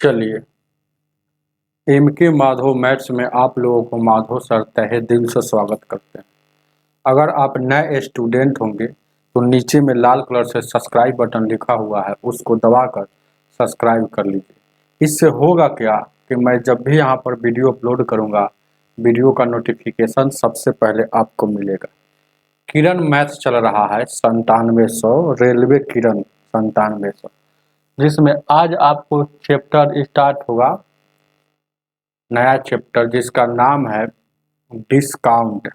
चलिए, MK Madhav maths में आप लोगों को माधव सर तहे दिल से स्वागत करते हैं। अगर आप नए स्टूडेंट होंगे तो नीचे में लाल कलर से सब्सक्राइब बटन लिखा हुआ है, उसको दबाकर सब्सक्राइब कर लीजिए। इससे होगा क्या कि मैं जब भी यहाँ पर वीडियो अपलोड करूँगा, वीडियो का नोटिफिकेशन सबसे पहले आपको मिलेगा। किरण मैथ्स चल रहा है 9700, रेलवे किरण 9700, जिसमें आज आपको चैप्टर स्टार्ट होगा, नया चैप्टर जिसका नाम है discount.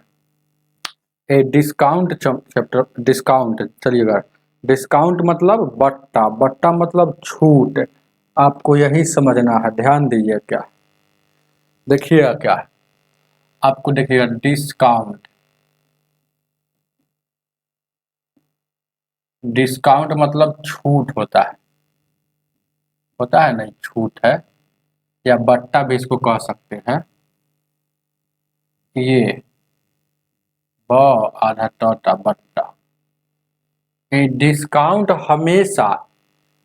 A discount chapter, discount. चलिएगा, डिस्काउंट मतलब बट्टा, बट्टा मतलब छूट। आपको यही समझना है, ध्यान दीजिए। क्या देखिएगा, क्या है आपको, देखिएगा डिस्काउंट। डिस्काउंट मतलब छूट होता है नहीं, छूट है, या बट्टा भी इसको कह सकते हैं। ये ब आधा टटा बट्टा। ये डिस्काउंट हमेशा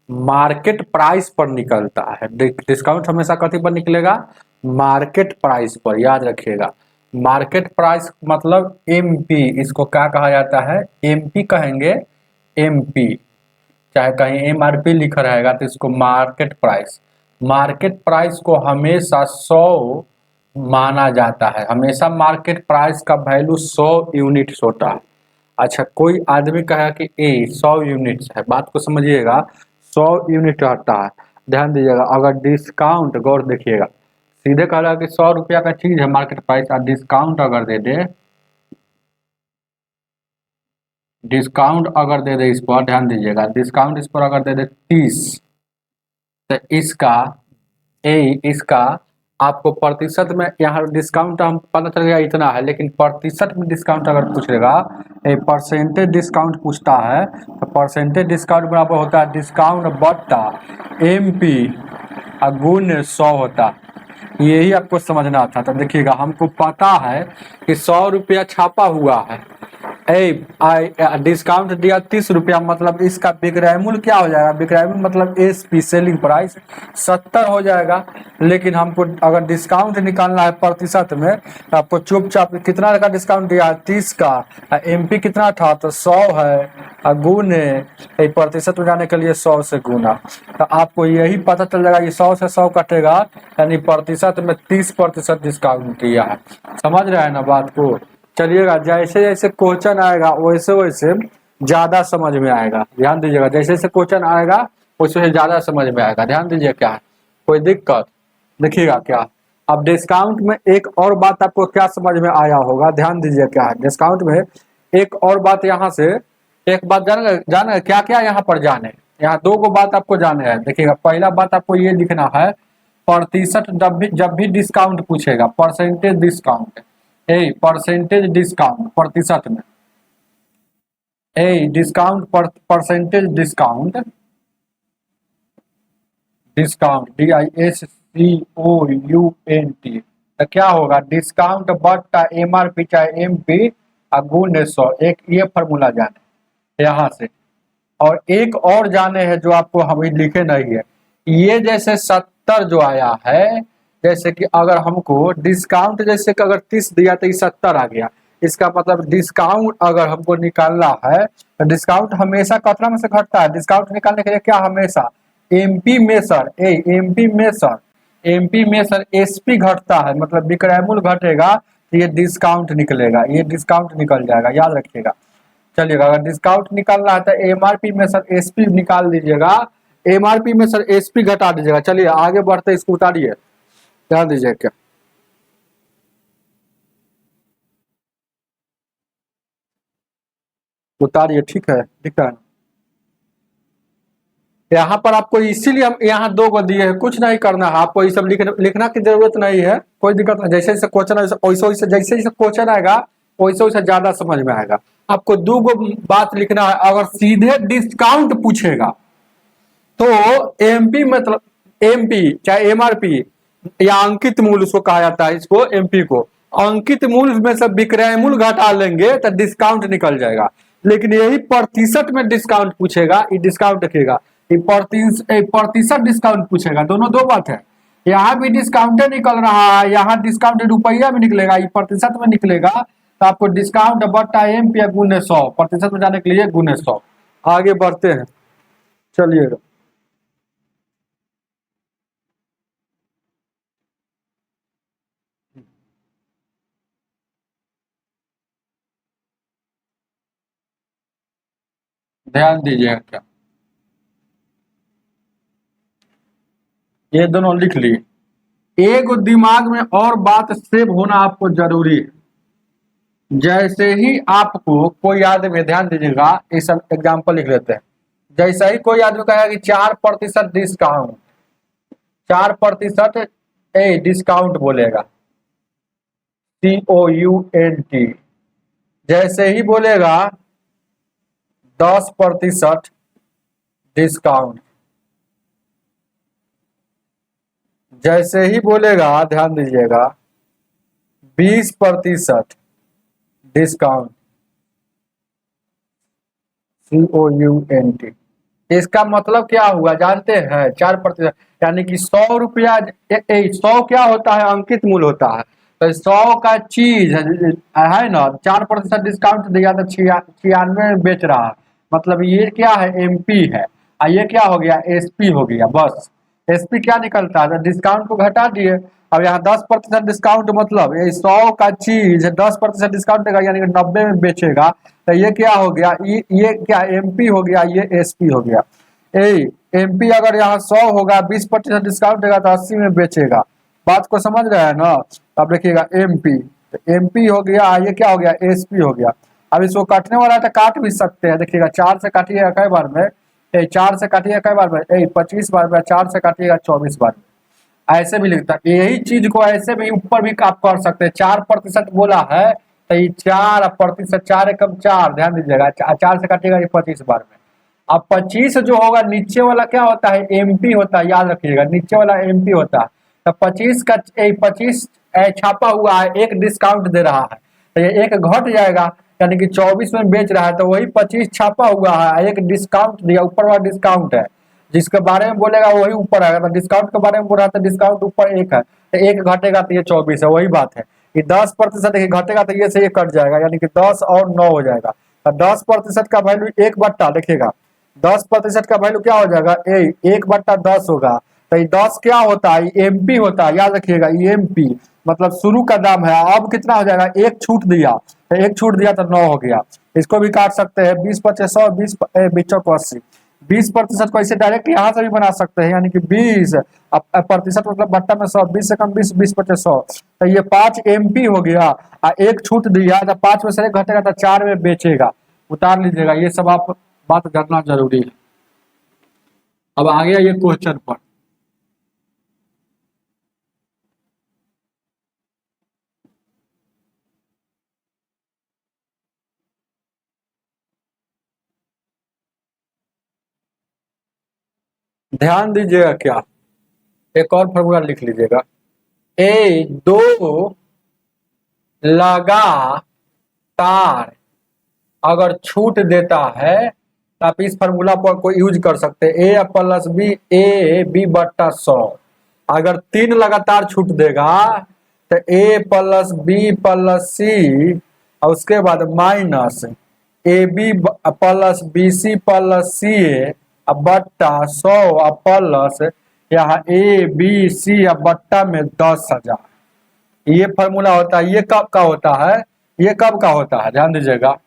मार्केट प्राइस पर निकलता है। डिस्काउंट हमेशा कथी पर निकलेगा? मार्केट प्राइस पर, याद रखिएगा। मार्केट प्राइस मतलब एमपी, इसको क्या कहा जाता है? एमपी कहेंगे, एमपी। चाहे कहीं एमआरपी लिखा रहेगा तो इसको मार्केट प्राइस। मार्केट प्राइस को हमेशा 100 माना जाता है। हमेशा मार्केट प्राइस का वैल्यू 100 यूनिट्स होता है। अच्छा, कोई आदमी कहा कि ए 100 यूनिट्स है, बात को समझिएगा, 100 यूनिट रहता है। ध्यान दीजिएगा, अगर डिस्काउंट, गौर देखिएगा, सीधे कह रहा है कि 100 रुपया का चीज है मार्केट प्राइस, और डिस्काउंट अगर दे दे, डिस्काउंट अगर दे दे इस पर, ध्यान दीजिएगा, डिस्काउंट इस पर अगर दे दे 30, तो इसका आपको प्रतिशत में, यहाँ डिस्काउंट हम पता चलेगा इतना है, लेकिन प्रतिशत में डिस्काउंट अगर पूछेगा, परसेंटेज डिस्काउंट पूछता है, तो परसेंटेज डिस्काउंट बराबर होता है डिस्काउंट बट्टा एमपी गुण 100 होता है। यही आपको समझना था। तो देखिएगा, हमको पता है कि 100 रुपया छापा हुआ है, डिस्काउंट दिया 30 रुपया, मतलब इसका विक्रय मूल्य क्या हो जाएगा? विक्रय मूल्य मतलब एसपी, सेलिंग प्राइस 70 हो जाएगा। लेकिन हमको अगर डिस्काउंट निकालना है प्रतिशत में, तो आपको चुपचाप कितना का डिस्काउंट दिया है? 30 का। एमपी कितना था? तो 100 है, गुने प्रतिशत में जाने के लिए 100 से गुना। तो आपको यही पता चल जाएगा, ये 100 से 100 कटेगा, यानी प्रतिशत में 30% डिस्काउंट दिया है। समझ रहे हैं ना बात को? चलिएगा, जैसे जैसे क्वेश्चन आएगा वैसे वैसे ज्यादा समझ में आएगा। ध्यान दीजिएगा, जैसे जैसे क्वेश्चन आएगा वैसे वैसे ज्यादा समझ में आएगा। ध्यान दीजिए, क्या है, कोई दिक्कत? देखिएगा क्या, अब डिस्काउंट में एक और बात आपको क्या समझ में आया होगा, ध्यान दीजिए। क्या है डिस्काउंट में एक और बात, यहाँ से एक बात जाने क्या क्या यहाँ पर जाने, यहाँ दो को बात आपको जाने है। देखिएगा, पहला बात आपको ये लिखना है, प्रतिशत जब भी डिस्काउंट पूछेगा, परसेंटेज डिस्काउंट, परसेंटेज डिस्काउंट प्रतिशत में, discount percentage discount, discount DISCOUNT, तो क्या होगा? डिस्काउंट बट्टा एमआरपी चाहे एमपी गुण 100। एक ये फॉर्मूला जाने यहाँ से, और एक और जाने हैं जो आपको हम लिखे नहीं है। ये जैसे 70 जो आया है, जैसे कि अगर हमको डिस्काउंट जैसे कि अगर 30 दिया तो ये 70 आ गया, इसका मतलब डिस्काउंट अगर हमको निकालना है, तो डिस्काउंट हमेशा कितना में से घटता है? डिस्काउंट निकालने के लिए क्या हमेशा एमपी में सर, एमपी में सर एसपी घटता है, मतलब विक्रय मूल्य घटेगा तो ये डिस्काउंट निकलेगा, ये डिस्काउंट निकल जाएगा, याद रखिएगा। चलिएगा, अगर डिस्काउंट निकालना है तो एमआरपी में सर एसपी निकाल दीजिएगा, एमआरपी में सर एसपी घटा दीजिएगा। चलिए आगे बढ़ते, इसको उतारिए, ध्यान दीजिए। क्या उतारिए, ठीक है, दिख रहा है। यहाँ पर आपको इसीलिए हम यहाँ दो को दिए हैं, कुछ नहीं करना है आपको, ये सब लिखना की जरूरत नहीं है, कोई दिक्कत नहीं। जैसे जैसे क्वेश्चन वैसे वैसे जैसे जैसे क्वेश्चन आएगा वैसे वैसे ज्यादा समझ में आएगा। आपको दो गो बात लिखना है। अगर सीधे डिस्काउंट पूछेगा तो एमपी मतलब एमपी चाहे एमआरपी या अंकित मूल्य उसको कहा जाता है, इसको एमपी को अंकित मूल्य में से विक्रय मूल्य घटा लेंगे तो डिस्काउंट निकल जाएगा। लेकिन यही प्रतिशत में डिस्काउंट पूछेगा, ये डिस्काउंट रखिएगा, प्रतिशत डिस्काउंट पूछेगा, दोनों दो बात है। यहाँ भी डिस्काउंटे निकल रहा है, यहाँ डिस्काउंट रुपया में निकलेगा, ये प्रतिशत में निकलेगा, तो आपको डिस्काउंट बट्टा एम पी गुने 100, प्रतिशत में जाने के लिए गुने 100। आगे बढ़ते हैं, चलिएगा। ध्यान दीजिएगा क्या, ये दोनों लिख लिए। एक दिमाग में और बात सेव होना आपको जरूरी है। जैसे ही आपको कोई आदमी, ध्यान दीजिएगा, इस एग्जाम्पल लिख लेते हैं। जैसे ही कोई आदमी कहेगा कि 4% डिस्काउंट, 4% डिस्काउंट बोलेगा, COUNT। जैसे ही बोलेगा 10% डिस्काउंट, जैसे ही बोलेगा, ध्यान दीजिएगा, 20% डिस्काउंट, COUNT। इसका मतलब क्या हुआ जानते हैं? 4%, यानी कि 100 रुपया, 100 क्या होता है? अंकित मूल्य होता है। तो 100 का चीज है ना, 4% डिस्काउंट दिया तो 96 में बेच रहा है, मतलब ये क्या है? MP है। ये क्या हो गया? SP हो गया। बस SP क्या निकलता है? डिस्काउंट को घटा दिए। अब यहाँ 10% डिस्काउंट, मतलब ये 100 का चीज 10% डिस्काउंट देगा, यानी कि 90 में बेचेगा, तो ये क्या हो गया? ये क्या? MP हो गया, ये SP हो गया। MP अगर यहाँ 100 होगा, 20% डिस्काउंट देगा तो 80 में बेचेगा। बात को समझ रहे हैं ना? अब देखिएगा MP, तो MP हो गया, ये क्या हो गया? SP हो गया। अब इसको काटने वाला है तो काट भी सकते हैं। देखिएगा 4 से काटिएगा कई बार में, 4 से काटिएगा कई बार में, 25 बार में, 4 से काटिएगा 24 बार में। ऐसे भी लिखता है। यही चीज को ऐसे भी ऊपर भी आप कर सकते हैं। 4% बोला है तो ये 4%, 4 एकम 4, ध्यान दीजिएगा, 4 से काटिएगा ये 25 बार में। अब 25 जो होगा, नीचे वाला क्या होता है? MP होता है, याद रखिएगा, नीचे वाला MP होता है। तो 25 का 25 छापा हुआ है, एक डिस्काउंट दे रहा है, तो ये एक घट जाएगा, यानी कि 24 में बेच रहा है, तो वही 25 छापा हुआ है, एक डिस्काउंट दिया, ऊपर वाला डिस्काउंट है, जिसके बारे में बोलेगा वही ऊपर आएगा। तो डिस्काउंट के बारे में बोल रहा था, डिस्काउंट ऊपर एक है, तो एक घटेगा तो ये 24 है, वही बात है। ये 10% घटेगा तो ये से ये कट जाएगा, यानी कि 10 और 9 हो जाएगा। तो 10% का वैल्यू एक बट्टा, देखिएगा 10% का वैल्यू क्या हो जाएगा? 1/10 होगा। तो ये 10 क्या होता है? MP होता है, याद रखिएगा, MP मतलब शुरू का दाम है। अब कितना हो जाएगा? एक छूट दिया, तो एक छूट दिया तो 9 हो गया। इसको भी काट सकते हैं, 20/100, 20 20% को ऐसे डायरेक्ट यहाँ से भी बना सकते हैं, यानी कि 20 प्रतिशत मतलब बट्टा में 100, 20 से कम 20, 20/100, तो ये 5 MP हो गया। एक छूट दिया तो 5 में से एक घटेगा तो 4 में बेचेगा। उतार लीजिएगा, ये सब आप बात करना जरूरी है। अब आ गया ये क्वेश्चन पर। ध्यान दीजिएगा क्या, एक और फॉर्मूला लिख लीजिएगा। दो लगातार अगर छूट देता है तो आप इस फॉर्मूला पर को यूज कर सकते हैं, A+B, A B/100। अगर 3 लगातार छूट देगा तो A+B+C, और उसके बाद माइनस AB+BC+CA/100 प्लस यहाँ ABC बट्टा में 10,000। ये फॉर्मूला होता है। ये कब का होता है? ये कब का होता है? ध्यान दीजिएगा,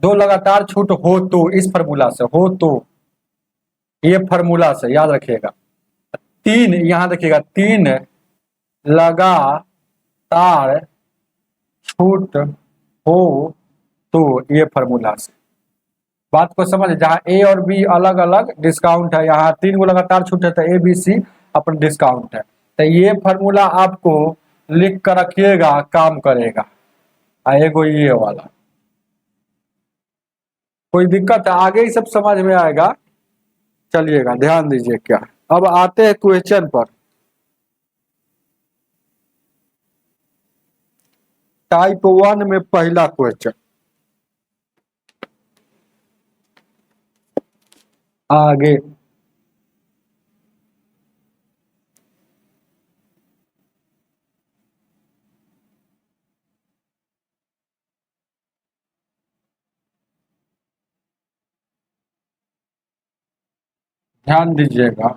दो लगातार छूट हो तो, इस फॉर्मूला से हो तो, ये फॉर्मूला से याद रखिएगा। 3 यहां देखिएगा, 3 लगातार छूट हो तो, ये फॉर्मूला से। बात को समझ, जहां A और B अलग अलग डिस्काउंट है, यहाँ 3 को लगातार छूट है तो ABC अपन डिस्काउंट है। तो ये फॉर्मूला आपको लिख कर रखिएगा, काम करेगा। आएगो ये वाला, कोई दिक्कत है? आगे ही सब समझ में आएगा। चलिएगा, ध्यान दीजिए क्या। अब आते हैं क्वेश्चन पर। टाइप 1 में पहला क्वेश्चन, आगे। ध्यान दीजिएगा।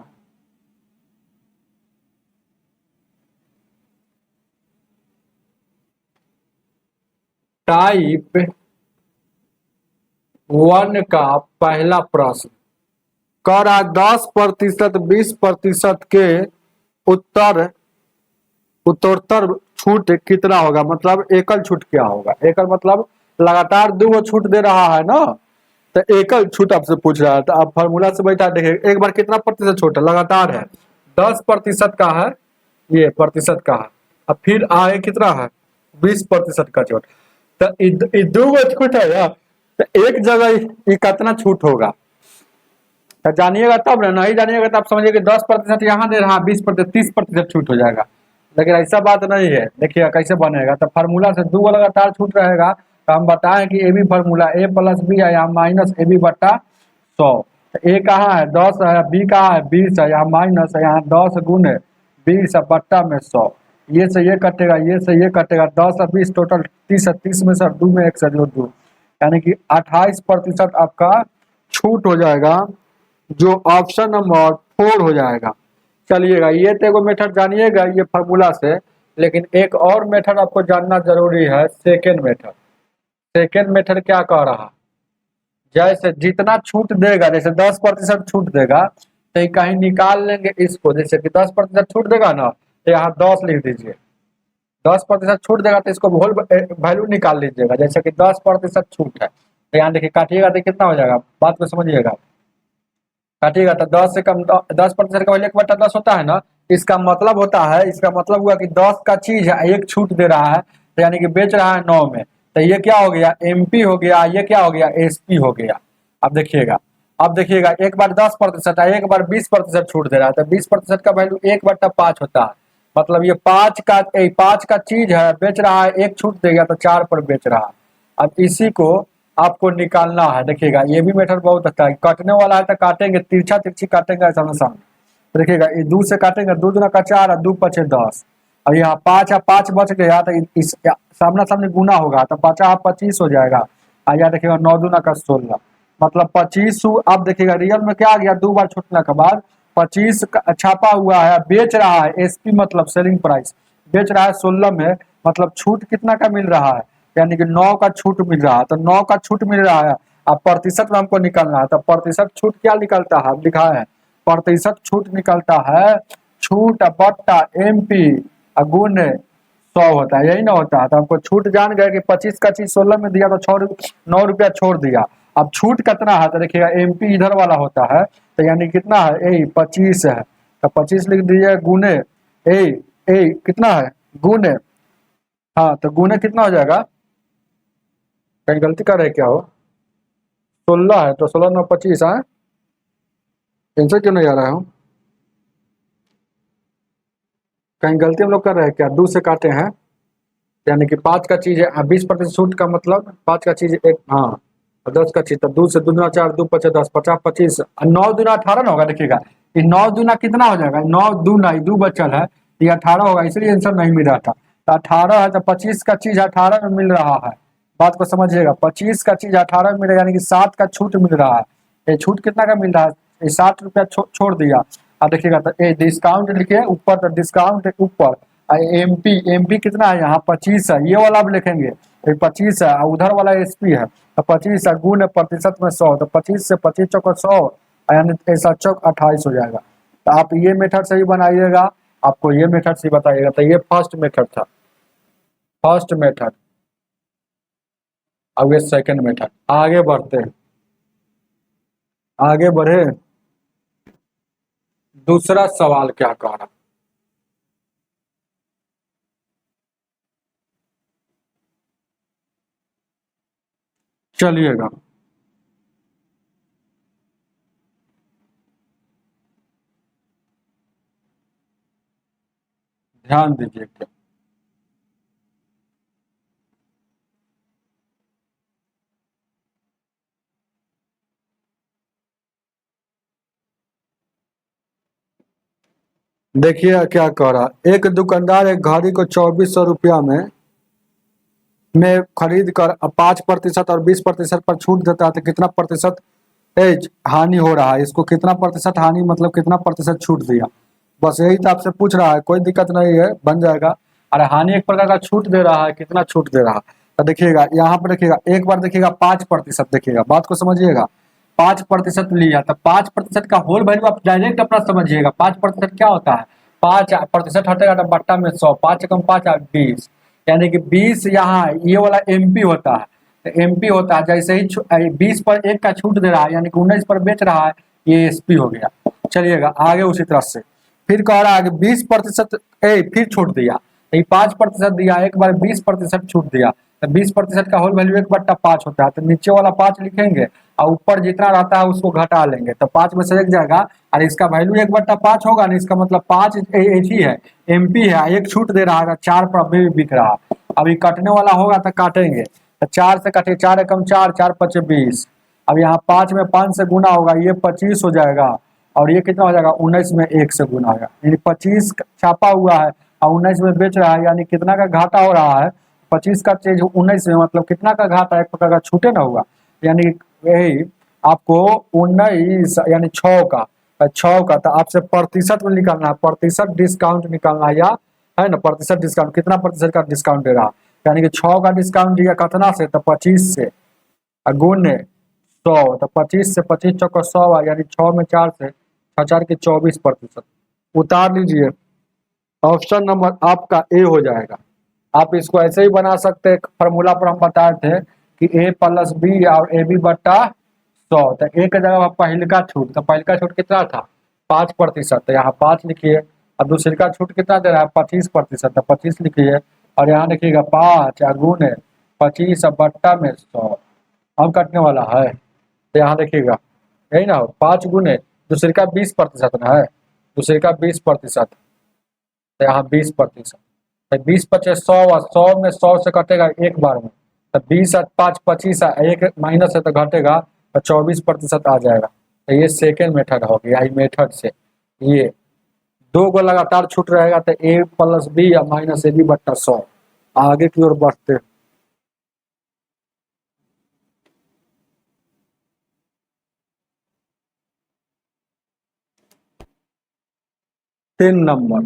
टाइप 1 का पहला प्रश्न कह रहा 10% 20% के उत्तर उत्तरोत्तर छूट कितना होगा, मतलब एकल छूट क्या होगा। एकल मतलब लगातार दो गो छूट दे रहा है ना, तो एकल छूट आपसे पूछ रहा है। तो आप फार्मूला से बैठा देखिए एक बार कितना प्रतिशत छूट है, लगातार है 10% का है, ये प्रतिशत का है। अब फिर आगे कितना है 20% का छूट। तो दो गो छूट है ना, तो एक जगह ये कितना छूट होगा तो जानिएगा तब ना, नहीं जानिएगा तो आप समझिए कि 10% यहाँ दे रहा है, 20% 30% छूट हो जाएगा। लेकिन ऐसा बात नहीं है, देखिए कैसे बनेगा। तो फार्मूला से दो लगातार छूट रहेगा, तो हम बताएं कि A B formula A plus B है यहाँ माइनस ए बी बट्टा 100। ए कहाँ है 10 है, बी कहाँ है 20 है, यहाँ माइनस है, यहाँ 10 गुने 20 है बट्टा में 100। ये से ये कटेगा, ये से ये कटेगा, 10 और 20 टोटल 30 है, 30 में से 2 में 1 से जोड़ दो, यानी कि 28% आपका छूट हो जाएगा, जो ऑप्शन नंबर 4 हो जाएगा। चलिएगा ये तो एगो मेथड जानिएगा ये फार्मूला से, लेकिन एक और मेथड आपको जानना जरूरी है, सेकेंड मेथड। सेकेंड मेथड क्या कह रहा, जैसे जितना छूट देगा, जैसे 10% छूट देगा तो ये कहीं निकाल लेंगे इसको, जैसे कि 10% छूट देगा ना तो यहाँ 10 लिख दीजिए। 10% छूट देगा तो इसको होल वैल्यू निकाल लीजिएगा, जैसे कि 10% छूट है तो यहाँ देखिए काटिएगा तो कितना हो जाएगा, बात को समझिएगा। काटिएगा तो 10 से कम 10% का वैल्यू 1/10 होता है ना, इसका मतलब होता है, इसका मतलब हुआ कि 10 का चीज है, एक छूट दे रहा है, तो यानी कि बेच रहा है 9 में, तो ये क्या हो गया एमपी हो गया, ये क्या हो गया एसपी हो गया। अब देखिएगा, अब देखिएगा एक बार 10% है, एक बार 20% छूट दे रहा है, तो 20% का वैल्यू 1/5 होता है। मतलब ये 5 का चीज है, बेच रहा है, एक छूट देगा तो 4 पर बेच रहा है। अब इसी को आपको निकालना है। देखिएगा ये भी मेथड बहुत अच्छा है, काटने वाला है तो काटेंगे, तिरछा तिरछी काटेंगे सामने सामने। तो देखिएगा ये 2 से काटेंगे, 2 दूना का 4 और 2 पचे 10, और यहाँ 5 या 5 बच गया तो इस सामना सामने गुना होगा तो 50 25 हो जाएगा। और यहाँ देखिएगा 9 दूना का 16, मतलब 25। अब देखिएगा रियल में क्या आ गया, 2 बार छूटने के बाद 25 छापा हुआ है, बेच रहा है एसपी मतलब सेलिंग प्राइस, बेच रहा है 16 में, मतलब छूट कितना का मिल रहा है, यानी कि 9 का छूट मिल रहा है। तो 9 का छूट मिल रहा है, अब प्रतिशत में हमको निकालना है, तो प्रतिशत छूट क्या निकलता है, लिखा है प्रतिशत छूट निकलता है छूट बट्टा एमपी गुने 100 होता है, यही ना होता है। तो हमको छूट जान गए कि 25 का चीज 16 में दिया तो 9 रुपया छोड़ दिया। अब छूट कितना है तो देखिएगा एमपी इधर वाला होता है, तो यानी कितना है ए 25 है, तो 25 लिख दीजिए गुने ए, ए कितना है गुने, हाँ तो गुने कितना हो जाएगा, कहीं गलती कर रहे क्या हो, 16 है तो 16 9 25 है, इनसे क्यों नहीं आ रहा हूँ, कहीं गलती हम लोग कर रहे हैं क्या, 2 से काटे हैं, यानी कि 5 का चीज है 20% छूट का मतलब 5 का चीज एक, हाँ 10 का चीज, तो 2 से 2 दूना 4 2 पचे 10 50 25 9 दूना 18 ना होगा। देखिएगा ये 9 दूना कितना हो जाएगा, 9 दूना 2 बचल है, ये 18 होगा, इसलिए आंसर नहीं मिल रहा था। तो 18 है तो 25 का चीज 18 में मिल रहा है, बात को समझिएगा। 25 का चीज 18 में मिल रहा है, यानी कि 7 का छूट मिल रहा है। ये छूट कितना का मिल रहा है, ये 60 रुपया छोड़ दिया। अब देखिएगा तो ये डिस्काउंट लिखिए ऊपर, तो डिस्काउंट ऊपर एमपी, एमपी कितना है यहाँ 25 है, ये वाला आप लिखेंगे, ये 25 है, और उधर वाला एसपी है, तो 25 है गुण प्रतिशत में 100, तो 25 से 25 चौक 100, यानी ऐसा चौक 28 हो जाएगा। तो आप ये मेथड से ही बनाइएगा, आपको ये मेथड से ही बताइएगा। तो ये फर्स्ट मेथड था, फर्स्ट मेथड। अब ये सेकंड मेथड, आगे बढ़ते हैं, आगे बढ़े। दूसरा सवाल क्या कह रहा, चलिएगा ध्यान दीजिए। देखिए क्या कह रहा, एक दुकानदार एक घड़ी को 2400 रुपया में खरीद कर 5% और 20% पर छूट देता है, तो कितना प्रतिशत एज हानि हो रहा है? इसको कितना प्रतिशत हानि मतलब कितना प्रतिशत छूट दिया, बस यही तो आपसे पूछ रहा है। कोई दिक्कत नहीं है, बन जाएगा। अरे हानि एक प्रकार का छूट दे रहा है, कितना छूट दे रहा है? तो देखिएगा यहाँ पर, देखिएगा एक बार, देखिएगा 5%, देखिएगा बात को समझिएगा। 5% लिया तो 5% का होल वैल्यू आप डायरेक्ट अपना समझिएगा। 5% क्या होता है? 5% हटेगा तो बट्टा में 100, 5 × 5 = 20, यानी कि 20 यहाँ ये वाला एमपी होता है। तो एमपी होता है, जैसे ही 20 पर 1 का छूट दे रहा है, यानी कि 19 पर बेच रहा है, ये एसपी हो गया। चलिएगा आगे उसी तरह से, फिर कह रहा है कि 20% फिर छूट दिया, ये 5% दिया, एक बार 20% छूट दिया, तो 20% का होल वैल्यू 1/5 होता है। तो नीचे वाला 5 लिखेंगे और ऊपर जितना रहता है उसको घटा लेंगे, तो 5 में से एक जाएगा और इसका वैल्यू 1/5 होगा ना, इसका मतलब 5 ही है, एमपी है, एक छूट दे रहा है, 4 पर अभी भी बिक रहा है। अभी कटने वाला होगा तो काटेंगे, तो 4 से कटे, 4 एकम 4, 4×5 = 20। अब यहाँ 5 में 5 से गुना होगा, ये 25 हो जाएगा, और ये कितना हो जाएगा? 19 में 1 से गुना होगा, यानी 25 छापा हुआ है और 19 में बेच रहा है, यानी कितना का घाटा हो रहा है? 25 का चेंज 19 में, मतलब कितना का घाटा? एक प्रकार का छूटे ना हुआ, यानी यही आपको 19 यानी 6 का, 6 का, तो आपसे प्रतिशत में निकालना है, प्रतिशत डिस्काउंट निकालना है, या है ना, प्रतिशत डिस्काउंट, कितना प्रतिशत का डिस्काउंट दे रहा है? यानी कि 6 का डिस्काउंट दिया कितना से? तो 25 से, गुने 100, तो 25 से 25 चौका 100, यानी 6 में 4 से 6×4 = 24%। उतार लीजिए, ऑप्शन नंबर आपका ए हो जाएगा। आप इसको ऐसे ही बना सकते हैं, फॉर्मूला पर हम बताए थे कि a+b और ab/100, तो ए की जगह पहले का छूट, तो पहले का छूट कितना था? 5%, तो यहाँ 5 लिखिए, और दूसरे का छूट कितना दे रहा है? 25%, तो 25 लिखिए, और यहाँ देखिएगा 5 गुने 25 बट्टा में 100, हम कटने वाला है, तो यहाँ देखिएगा यही ना, 5 गुने दूसरे का 20% ना है, दूसरे का 20%, तो यहाँ 20%, तो 20×5 = 100, और 100 में 100 से कटेगा एक बार में, तो 20 और 5 25, एक माइनस है तो घटेगा, तो 24% आ जाएगा। तो ये सेकेंड मेथड हो गया, यही मेथड से ये 2 को लगातार छूट रहेगा, तो a+b या -ab/100। आगे की ओर बढ़ते हैं। 3 नंबर,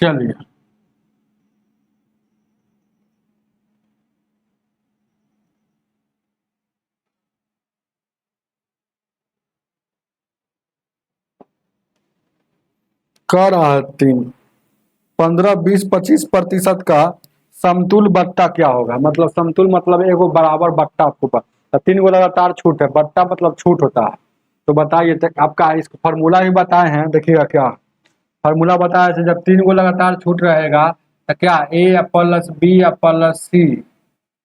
चलिए कह रहा है 3, 15, 20, 25% का समतुल बट्टा क्या होगा? मतलब समतुल मतलब एगो बराबर बट्टा आपको तो 3 गो लगातार छूट है, बट्टा मतलब छूट होता है। तो बताइए, तो आपका इसको फॉर्मूला भी बताए हैं, देखिएगा क्या फॉर्मूला बताया है। जब 3 गो लगातार छूट रहेगा तो क्या a+b+c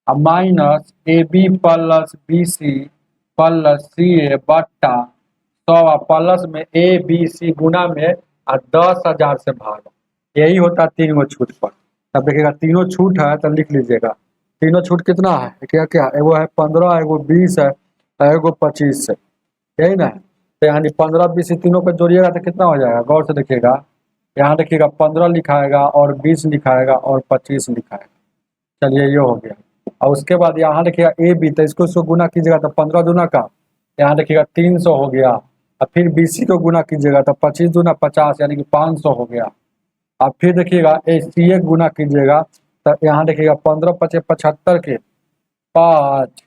-ab+bc+ca बट्टा 100 प्लस में a b c गुना में 10,000 से भागा, यही होता है 3 गो छूट पर। तब देखिएगा तीनों छूट है, तो लिख लीजिएगा तीनों छूट कितना है, क्या क्या, एगो है 15, एगो 20 है, एगो 25 है, यही ना। तो यानी 15 20 तीनों को जोड़िएगा तो कितना हो जाएगा? गौर से देखिएगा, यहाँ देखिएगा 15 लिखाएगा और 20 लिखाएगा और 25 लिखाएगा। चलिए ये हो गया, और उसके बाद यहाँ देखिएगा ए बी, तो इसको गुना कीजिएगा तो 15 दूना का, यहाँ देखिएगा 300 हो गया, और फिर बीसी को गुना कीजिएगा तो 25 दूना 50, यानी कि 500 हो गया। अब फिर देखिएगा ए सी ए गुना कीजिएगा, तो यहाँ देखिएगा 15×5 = 75 के 5,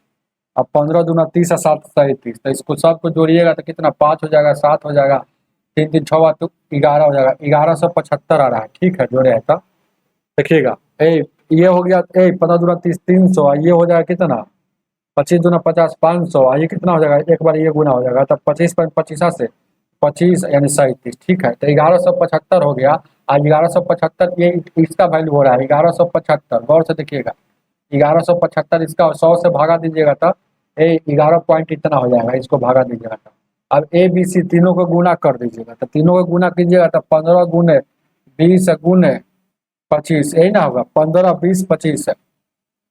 अब 15 दूना 30 और 7 37, तो इसको सबको जोड़िएगा तो कितना? 5 हो जाएगा, 7 हो जाएगा, 3 3 6 तो 11 हो जाएगा, 1175 आ रहा है। ठीक है, जोड़े है तो देखिएगा ये हो गया 15 दूना 30 300, ये हो जाएगा कितना? 25 दूना 50 500, ये कितना हो जाएगा? एक बार ये गुना हो जाएगा, तब 25 पर 25 से 25 यानी 37। ठीक है, तो 1175 हो गया। आज 1175 ये इसका वैल्यू हो रहा है 1175, गौर से देखिएगा 1175, इसका 100 से भागा दीजिएगा तो 11 पॉइंट इतना हो जाएगा, इसको भागा दीजिएगा तो अब ए बी सी तीनों को गुना कर दीजिएगा, तो तीनों को गुना कीजिएगा तो 15 गुने 20 गुने 25, यही ना होगा, 15 20 25 है,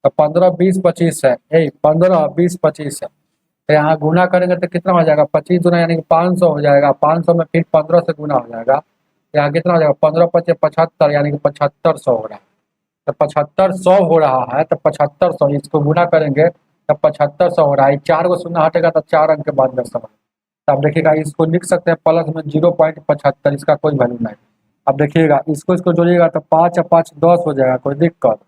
तो 15 20 25 है, यही 15 20 25 है। तो यहाँ गुना करेंगे तो कितना हो जाएगा, 25 गुना यानी कि 500 हो जाएगा, 500 में फिर 15 से गुना हो जाएगा, यहाँ कितना हो जाएगा, 15 पचे 75 यानी कि 7500 हो रहा है। तो 7500 हो रहा है, तो 7500 इसको गुना करेंगे तो 7500 हो रहा है, 4 को शून्य हटेगा तो 4 अंक के बाद में समय। तो अब देखिएगा इसको लिख सकते हैं प्लस में 0.75, इसका कोई वैल्यू नहीं। अब देखिएगा इसको इसको जोड़िएगा तो 5 और 5 10 हो जाएगा, कोई दिक्कत।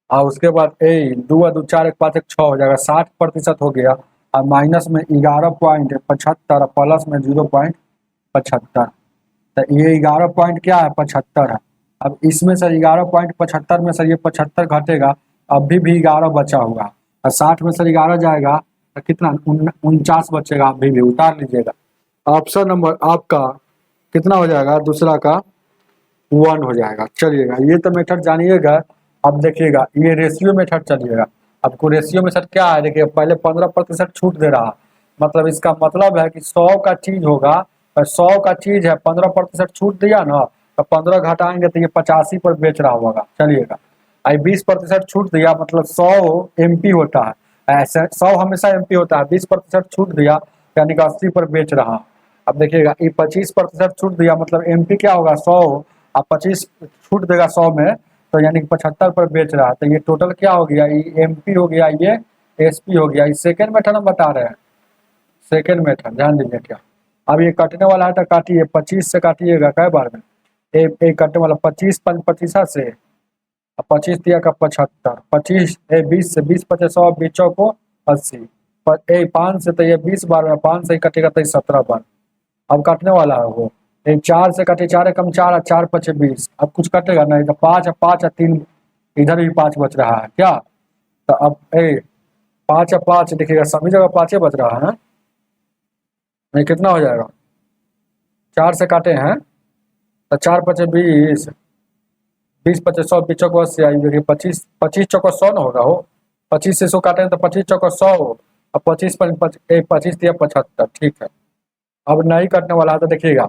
और उसके बाद ए 2 और 2 4 1 5 1 6 हो जाएगा, 60% हो गया। और माइनस में 11.75 प्लस में 0.75, तो ये 11 पॉइंट क्या है, 75 है। अब इसमें सर 11.75 में सर ये 75 घटेगा, अभी भी 11 बचा हुआ, और 60 में सर 11 जाएगा तो कितना 49 बचेगा, अभी भी उतार लीजिएगा। ऑप्शन नंबर आपका कितना हो जाएगा, दूसरा का 1 हो जाएगा। चलिएगा ये तो मेथड जानिएगा। अब देखिएगा ये रेशियो मेथड चलिएगा। आपको रेशियो में सर क्या है, देखिए पहले 15% छूट दे रहा, मतलब इसका मतलब है कि 100 का चीज होगा, 100 का चीज है, 15% छूट दिया ना, तो 15 घटाएंगे तो ये 85 पर बेच रहा होगा। चलिएगा 20% छूट दिया, मतलब 100 MP होता है, ऐसे 100 हमेशा MP होता है, 20% छूट दिया यानी कि 80 पर बेच रहा। अब देखिएगा ये 25% छूट दिया, मतलब MP क्या होगा 100, अब 25 छूट देगा 100 में, तो यानी कि 75 पर बेच रहा है। तो ये टोटल क्या हो गया, ये MP हो गया, ये SP हो गया। ये सेकेंड मेथड हम बता रहे हैं, सेकेंड मेथड ध्यान दीजिए क्या। अब ये कटने वाला है तो काटिए, 25 से काटिएगा कै बार में, एक कटने वाला 25 25 से, 25 दिया का 75, 25 20 से 20 पचे 100, 20 को 80, 5 से तो ये 20 बार में, 5 से कटेगा तो 17 बार। अब काटने वाला है वो, 4 से कटे, 4 कम 4, 4 पचे 20, अब कुछ कटेगा नहीं, तो 5 5 3, इधर भी 5 बच रहा है क्या। तो अब 5 5 देखिएगा सभी जगह 5 बच रहा है, नहीं कितना हो जाएगा, 4 से काटे हैं तो 4 पचे 20, 20 पचे 100, 20 चौको 80 आई, देखिए 25 25 चौको 100 न होगा हो, 25 से 100 काटे तो 25 चौको 100, अब 25 25 दिया 75, ठीक है। अब नहीं कटने वाला है तो देखिएगा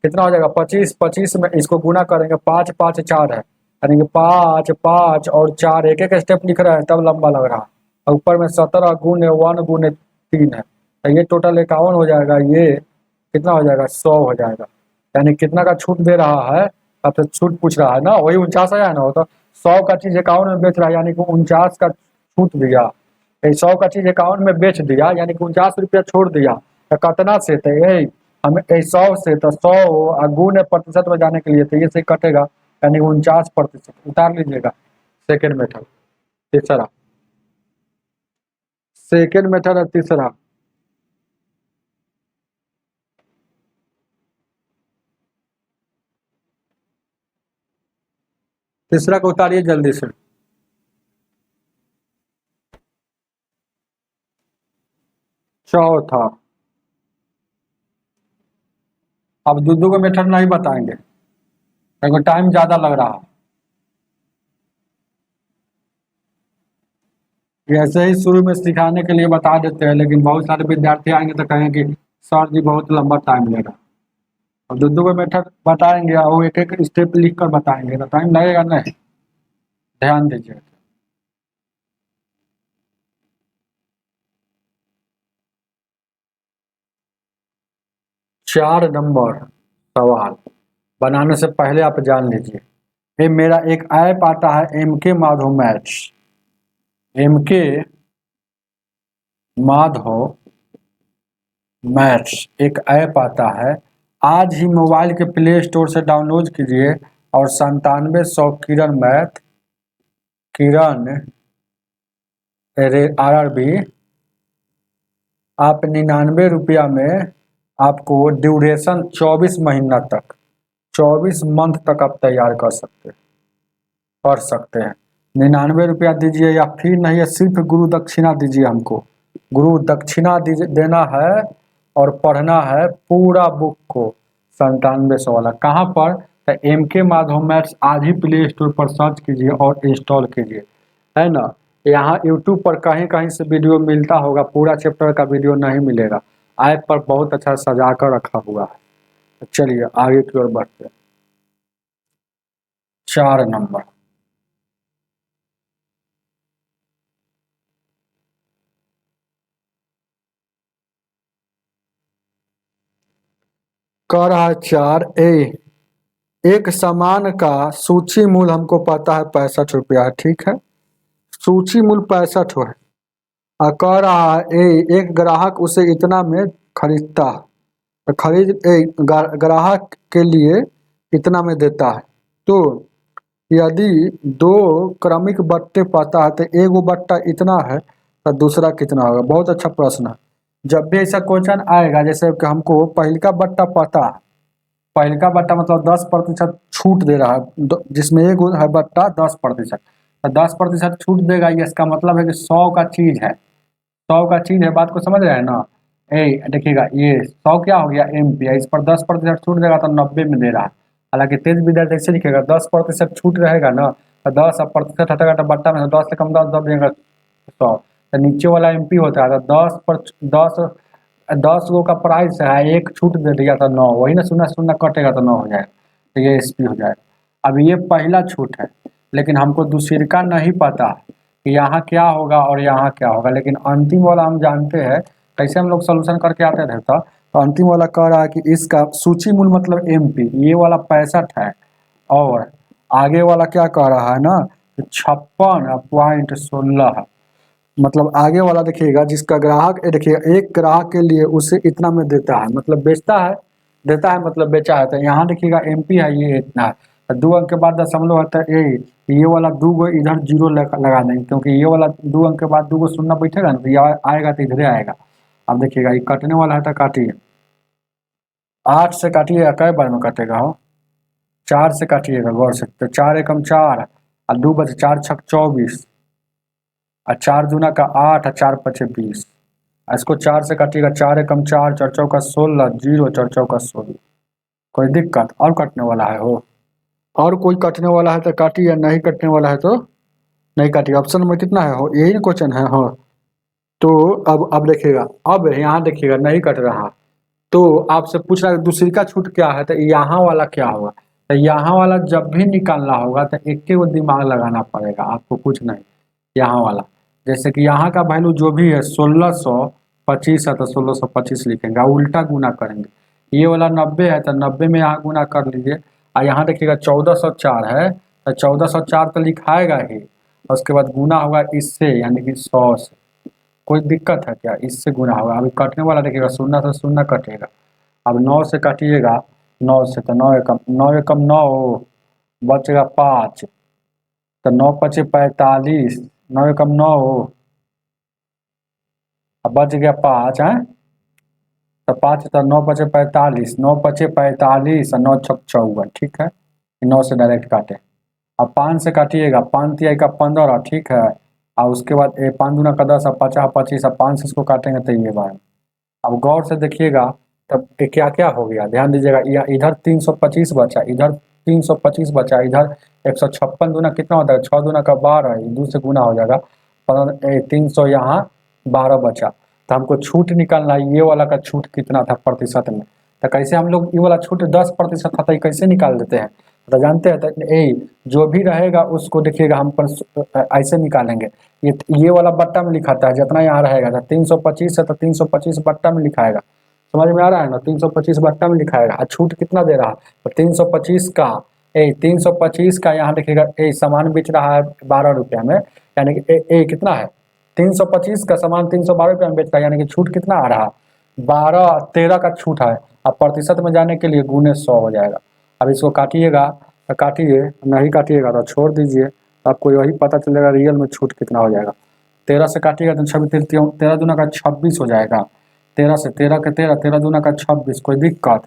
कितना हो जाएगा, 25 25 में इसको गुना करेंगे, 5 5 4 है, यानी कि 5 5 और 4 एक एक स्टेप लिख रहे हैं तब लंबा लग रहा है, और ऊपर में 17 गुने 1 गुने 3 है, तो ये टोटल 51 हो जाएगा, ये कितना हो जाएगा 100 हो जाएगा। यानी कितना का छूट दे रहा है, अब तो छूट पूछ रहा है ना, वही 49 आया ना, हो तो 100 का चीज 51 में बेच रहा है, यानी कि 49 का छूट दिया, 100 का चीज 51 में बेच दिया, यानी कि 49 रुपया छोड़ दिया, तो कितना से, तो यही हमें 100 से, तो 100 गुने प्रतिशत में जाने के लिए तो ये से कटेगा, यानी 49%, उतार लीजिएगा। सेकेंड मेथड, तीसरा सेकेंड मेथड है, तीसरा तीसरा को उतारिए जल्दी से। चौथा, अब दूधू को मेथड नहीं बताएंगे क्योंकि टाइम ज्यादा लग रहा है, ऐसे ही शुरू में सिखाने के लिए बता देते हैं, लेकिन बहुत सारे विद्यार्थी आएंगे तो कहेंगे सर जी बहुत लंबा टाइम लेगा। अब दूधू को मेथड बताएंगे और वो एक एक स्टेप लिख कर बताएंगे, तो टाइम लगेगा नहीं, ध्यान दीजिए। 4 नंबर सवाल बनाने से पहले आप जान लीजिए, ये मेरा एक ऐप आता है MK Madhav maths, MK Madhav maths एक ऐप आता है, आज ही मोबाइल के प्ले स्टोर से डाउनलोड कीजिए और 9700 किरण मैथ, किरण RRB, आप 99 रुपया में आपको ड्यूरेशन 24 महीना तक, 24 मंथ तक आप तैयार कर सकते हैं। 99 रुपया दीजिए या फिर नहीं है, सिर्फ गुरु दक्षिणा दीजिए, हमको गुरु दक्षिणा देना है और पढ़ना है पूरा बुक को 9700 वाला। कहाँ पर, तो MK माधव मैथ्स आज ही प्ले स्टोर पर सर्च कीजिए और इंस्टॉल कीजिए, है ना। यहाँ यूट्यूब पर कहीं कहीं से वीडियो मिलता होगा, पूरा चैप्टर का वीडियो नहीं मिलेगा, ऐप पर बहुत अच्छा सजा कर रखा हुआ है। तो चलिए आगे की ओर बढ़ते हैं। 4 नंबर, कह रहा है 4 एक सामान का सूची मूल्य हमको पता है 65 रुपया है, ठीक है। सूची मूल्य 65 है और कह रहा है एक ग्राहक उसे इतना में खरीदता है, तो ग्राहक के लिए इतना में देता है। तो यदि दो क्रमिक बट्टे पता है तो एक वो बट्टा इतना है तो दूसरा कितना होगा। बहुत अच्छा प्रश्न है। जब भी ऐसा क्वेश्चन आएगा, जैसे कि हमको पहले का बट्टा पता है, पहले का बट्टा मतलब 10% छूट दे रहा है, जिसमें एक है बट्टा 10%, तो 10% छूट देगा, ये इसका मतलब है कि 100 का चीज है, 100 का चीज है। बात को समझ रहे हैं ना। देखिएगा ये 100 क्या हो गया, MP है, इस पर 10% छूट देगा तो 90 में दे रहा है। हालांकि तेज विद्यार्थी ऐसे लिखेगा 10% छूट रहेगा ना, तो 10% हटेगा तो बट्टा में 10 से कम 10 देगा 100, तो नीचे वाला MP होता है, तो 10 10 गो का प्राइस है, एक छूट दे दिया तो 9, वही ना, 0 कटेगा तो 9 हो जाएगा, तो ये SP हो जाएगा। अब ये पहला छूट है, लेकिन हमको दूसरी का नहीं पता कि यहाँ क्या होगा और यहाँ क्या होगा, लेकिन अंतिम वाला हम जानते हैं। कैसे हम लोग सोल्यूशन करके आते थे, तो अंतिम वाला कह रहा है कि इसका सूची मूल्य मतलब MP, ये वाला 65 है, और आगे वाला क्या कह रहा है ना, 56.16 है। मतलब आगे वाला देखिएगा, जिसका ग्राहक देखिएगा, एक ग्राहक के लिए उसे इतना में देता है, मतलब बेचता है, देता है मतलब बेचा है। तो यहाँ देखिएगा MP है, ये इतना है, तो 2 अंक के बाद दशमलव होता है ये वाला 2 गो इधर 0 लगा देंगे, क्योंकि ये वाला 2 अंक के बाद 2 गो शून्य बैठेगा ना, तो ये आएगा तो इधरे आएगा। अब देखिएगा ये कटने वाला है, तो काटिए, 8 से काटिएगा, कै बार में कटेगा हो, 4 से काटिएगा गौर से, तो 4 एकम 4 और 2 बचे, 4 छक 24 और 4 दूना का 8 और 4 पचे 20। इसको 4 से काटिएगा, 4 एकम 4, 4 चौका 16, 0 4 चौका 16। कोई दिक्कत और कटने वाला है हो, और कोई कटने वाला है तो काटिए, नहीं कटने वाला है तो नहीं काटिए। ऑप्शन में कितना है हो, यही ना क्वेश्चन है हो। तो अब देखिएगा, अब यहाँ देखिएगा नहीं कट रहा, तो आपसे पूछ रहा है दूसरी का छूट क्या है, तो यहाँ वाला क्या होगा। तो यहाँ वाला जब भी निकालना होगा तो एक के वो दिमाग लगाना पड़ेगा आपको, कुछ नहीं। यहाँ वाला जैसे कि यहाँ का वैल्यू जो भी है 1625 है, तो 1625 लिखेंगे, उल्टा गुना करेंगे। ये वाला 90 है, तो 90 में यहाँ गुना कर लीजिए। और यहाँ देखिएगा 1404 है, तो 1404 तो लिखाएगा ही, और उसके बाद गुना होगा इससे, यानी कि 100 से। कोई दिक्कत है क्या, इससे गुना होगा। अभी कटने वाला देखिएगा, 0 से 0 कटेगा। अब 9 से काटिएगा, 9 से, तो 9 एकम 9, बचेगा 5, तो 9 पचे 45, 9 एकम 9, अब बच गया 5 है, तो 5, तो 9 पचे 45, 9 पचे 45 और 9 छक 54, ठीक है। 9 से डायरेक्ट काटे। अब 5 से काटिएगा, 5 तिहाई का 15, ठीक है। और उसके बाद 5 दूना का 10 और 50 25, अब 5 से इसको काटेंगे तो ये बार। अब गौर से देखिएगा, तब क्या क्या हो गया, ध्यान दीजिएगा। इधर 325 बचा, इधर 325 बचा, इधर 156 दूना कितना होता है, 6 दूना का 12, 2 से गुना हो जाएगा 300, यहाँ 12 बचा। तो हमको छूट निकालना है, ये वाला का छूट कितना था प्रतिशत में। तो कैसे हम लोग, ये वाला छूट 10% था, तो कैसे निकाल देते हैं, तो जानते हैं। तो जो भी रहेगा उसको देखिएगा हम ऐसे निकालेंगे। ये वाला बट्टा में लिखाता है, जितना यहाँ रहेगा, तो 325 है तो 325 बट्टा में लिखाएगा। समझ में आ रहा है ना, 325 बट्टा में लिखाएगा। और छूट कितना दे रहा है, तो 325 का 325 का यहाँ देखिएगा, सामान बेच रहा है 12 रुपया में, यानी कि कितना है, 325 का सामान 312 रुपया में बेच रहा है, यानी कि छूट कितना आ रहा, 13 का छूट है। अब प्रतिशत में जाने के लिए गुने 100 हो जाएगा। अब इसको काटिएगा, तो काटिए, नहीं काटिएगा तो छोड़ दीजिए, आपको यही पता चलेगा रियल में छूट कितना हो जाएगा। 13 से काटिएगा तो 26, 13 दूना का 26 हो जाएगा। 13 से 13 के 13, 13 दूना का 26, कोई दिक्कत।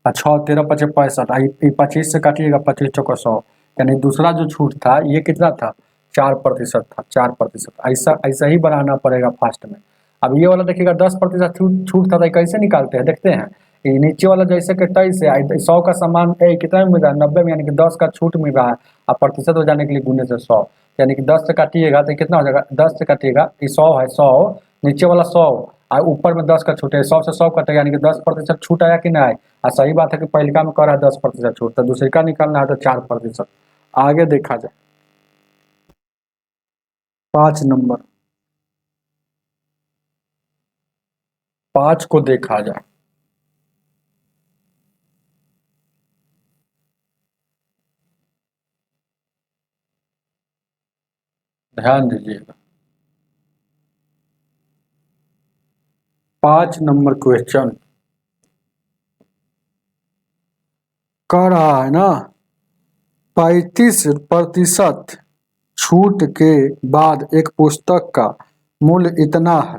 अच्छा, 13 पचे 65, 25 से काटिएगा, 25 चौका 100, यानी दूसरा जो छूट था ये कितना था, 4% था, 4%। ऐसा ऐसा ही बनाना पड़ेगा फास्ट में। अब ये वाला देखिएगा 10% छूट था, तो कैसे निकालते हैं देखते हैं। ये नीचे वाला जैसे कि 23 है, 100 का सामान कितना में मिल रहा है, 90 में, यानी कि 10 का छूट मिल रहा है। अब प्रतिशत हो जाने के लिए गुने से 100, यानी कि 10 से काटिएगा तो कितना हो जाएगा, 10 से काटिएगा, 100 है, 100 नीचे वाला 100 और ऊपर में 10 का छूट है, 100 से 100 कटेगा, यानी कि 10% छूट आया कि नहीं आया। और सही बात है कि पहलिका में कर रहा है 10% छूट, तो दूसरी का निकालना है तो 4%। आगे देखा जाए 5 नंबर, 5 को देखा जाए। ध्यान दीजिएगा 5 नंबर क्वेश्चन कह रहा है ना 35% छूट के बाद एक पुस्तक का मूल्य इतना है,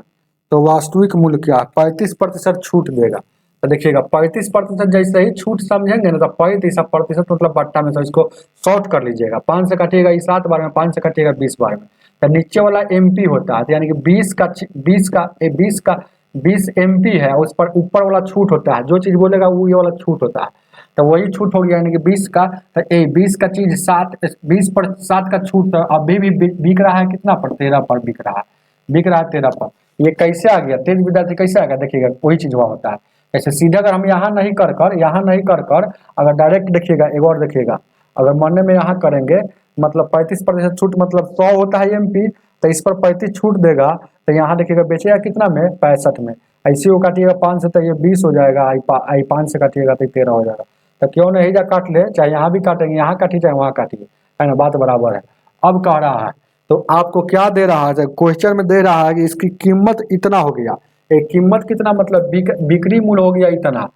तो वास्तविक मूल्य क्या है। 35% छूट देगा, तो देखिएगा 35% जैसे ही छूट समझेंगे ना, तो 35% मतलब बट्टा में, तो इसको शॉर्ट कर लीजिएगा। 5 से काटिएगा 7 बार में, 5 से काटिएगा 20 बार में, तो नीचे वाला एमपी होता है, तो यानी कि 20 एमपी है, उस पर ऊपर वाला छूट होता है, जो चीज बोलेगा वो ये वाला छूट होता है, तो वही छूट हो गया, यानी कि 20 का, तो 20 का चीज 20% का छूट अभी भी बिक रहा है, कितना पर, 13 पर बिक रहा है, 13 पर। ये कैसे आ गया, तेज विद्यार्थी कैसे आ गया, देखिएगा वही चीज हुआ होता है। ऐसे सीधा अगर हम यहाँ नहीं कर अगर डायरेक्ट देखिएगा, एक और देखिएगा, अगर मरने में यहाँ करेंगे, मतलब 35% छूट, मतलब 100 होता है एमपी, तो इस पर 35 छूट देगा, तो यहाँ देखिएगा बेचेगा कितना में, 65 में। ऐसे वो काटिएगा 5 से, तो ये 20 हो जाएगा, आई 5 से काटिएगा तो 13 हो जाएगा। तो क्यों नहीं जा काट ले, चाहे यहाँ भी काटेंगे, यहाँ काटिए चाहे वहाँ काटिए, है ना, बात बराबर है। अब कह रहा है, तो आपको क्या दे रहा है, क्वेश्चन में दे रहा है कि इसकी कीमत इतना हो गया। एक कीमत कितना, मतलब बिक्री मूल्य हो गया इतना,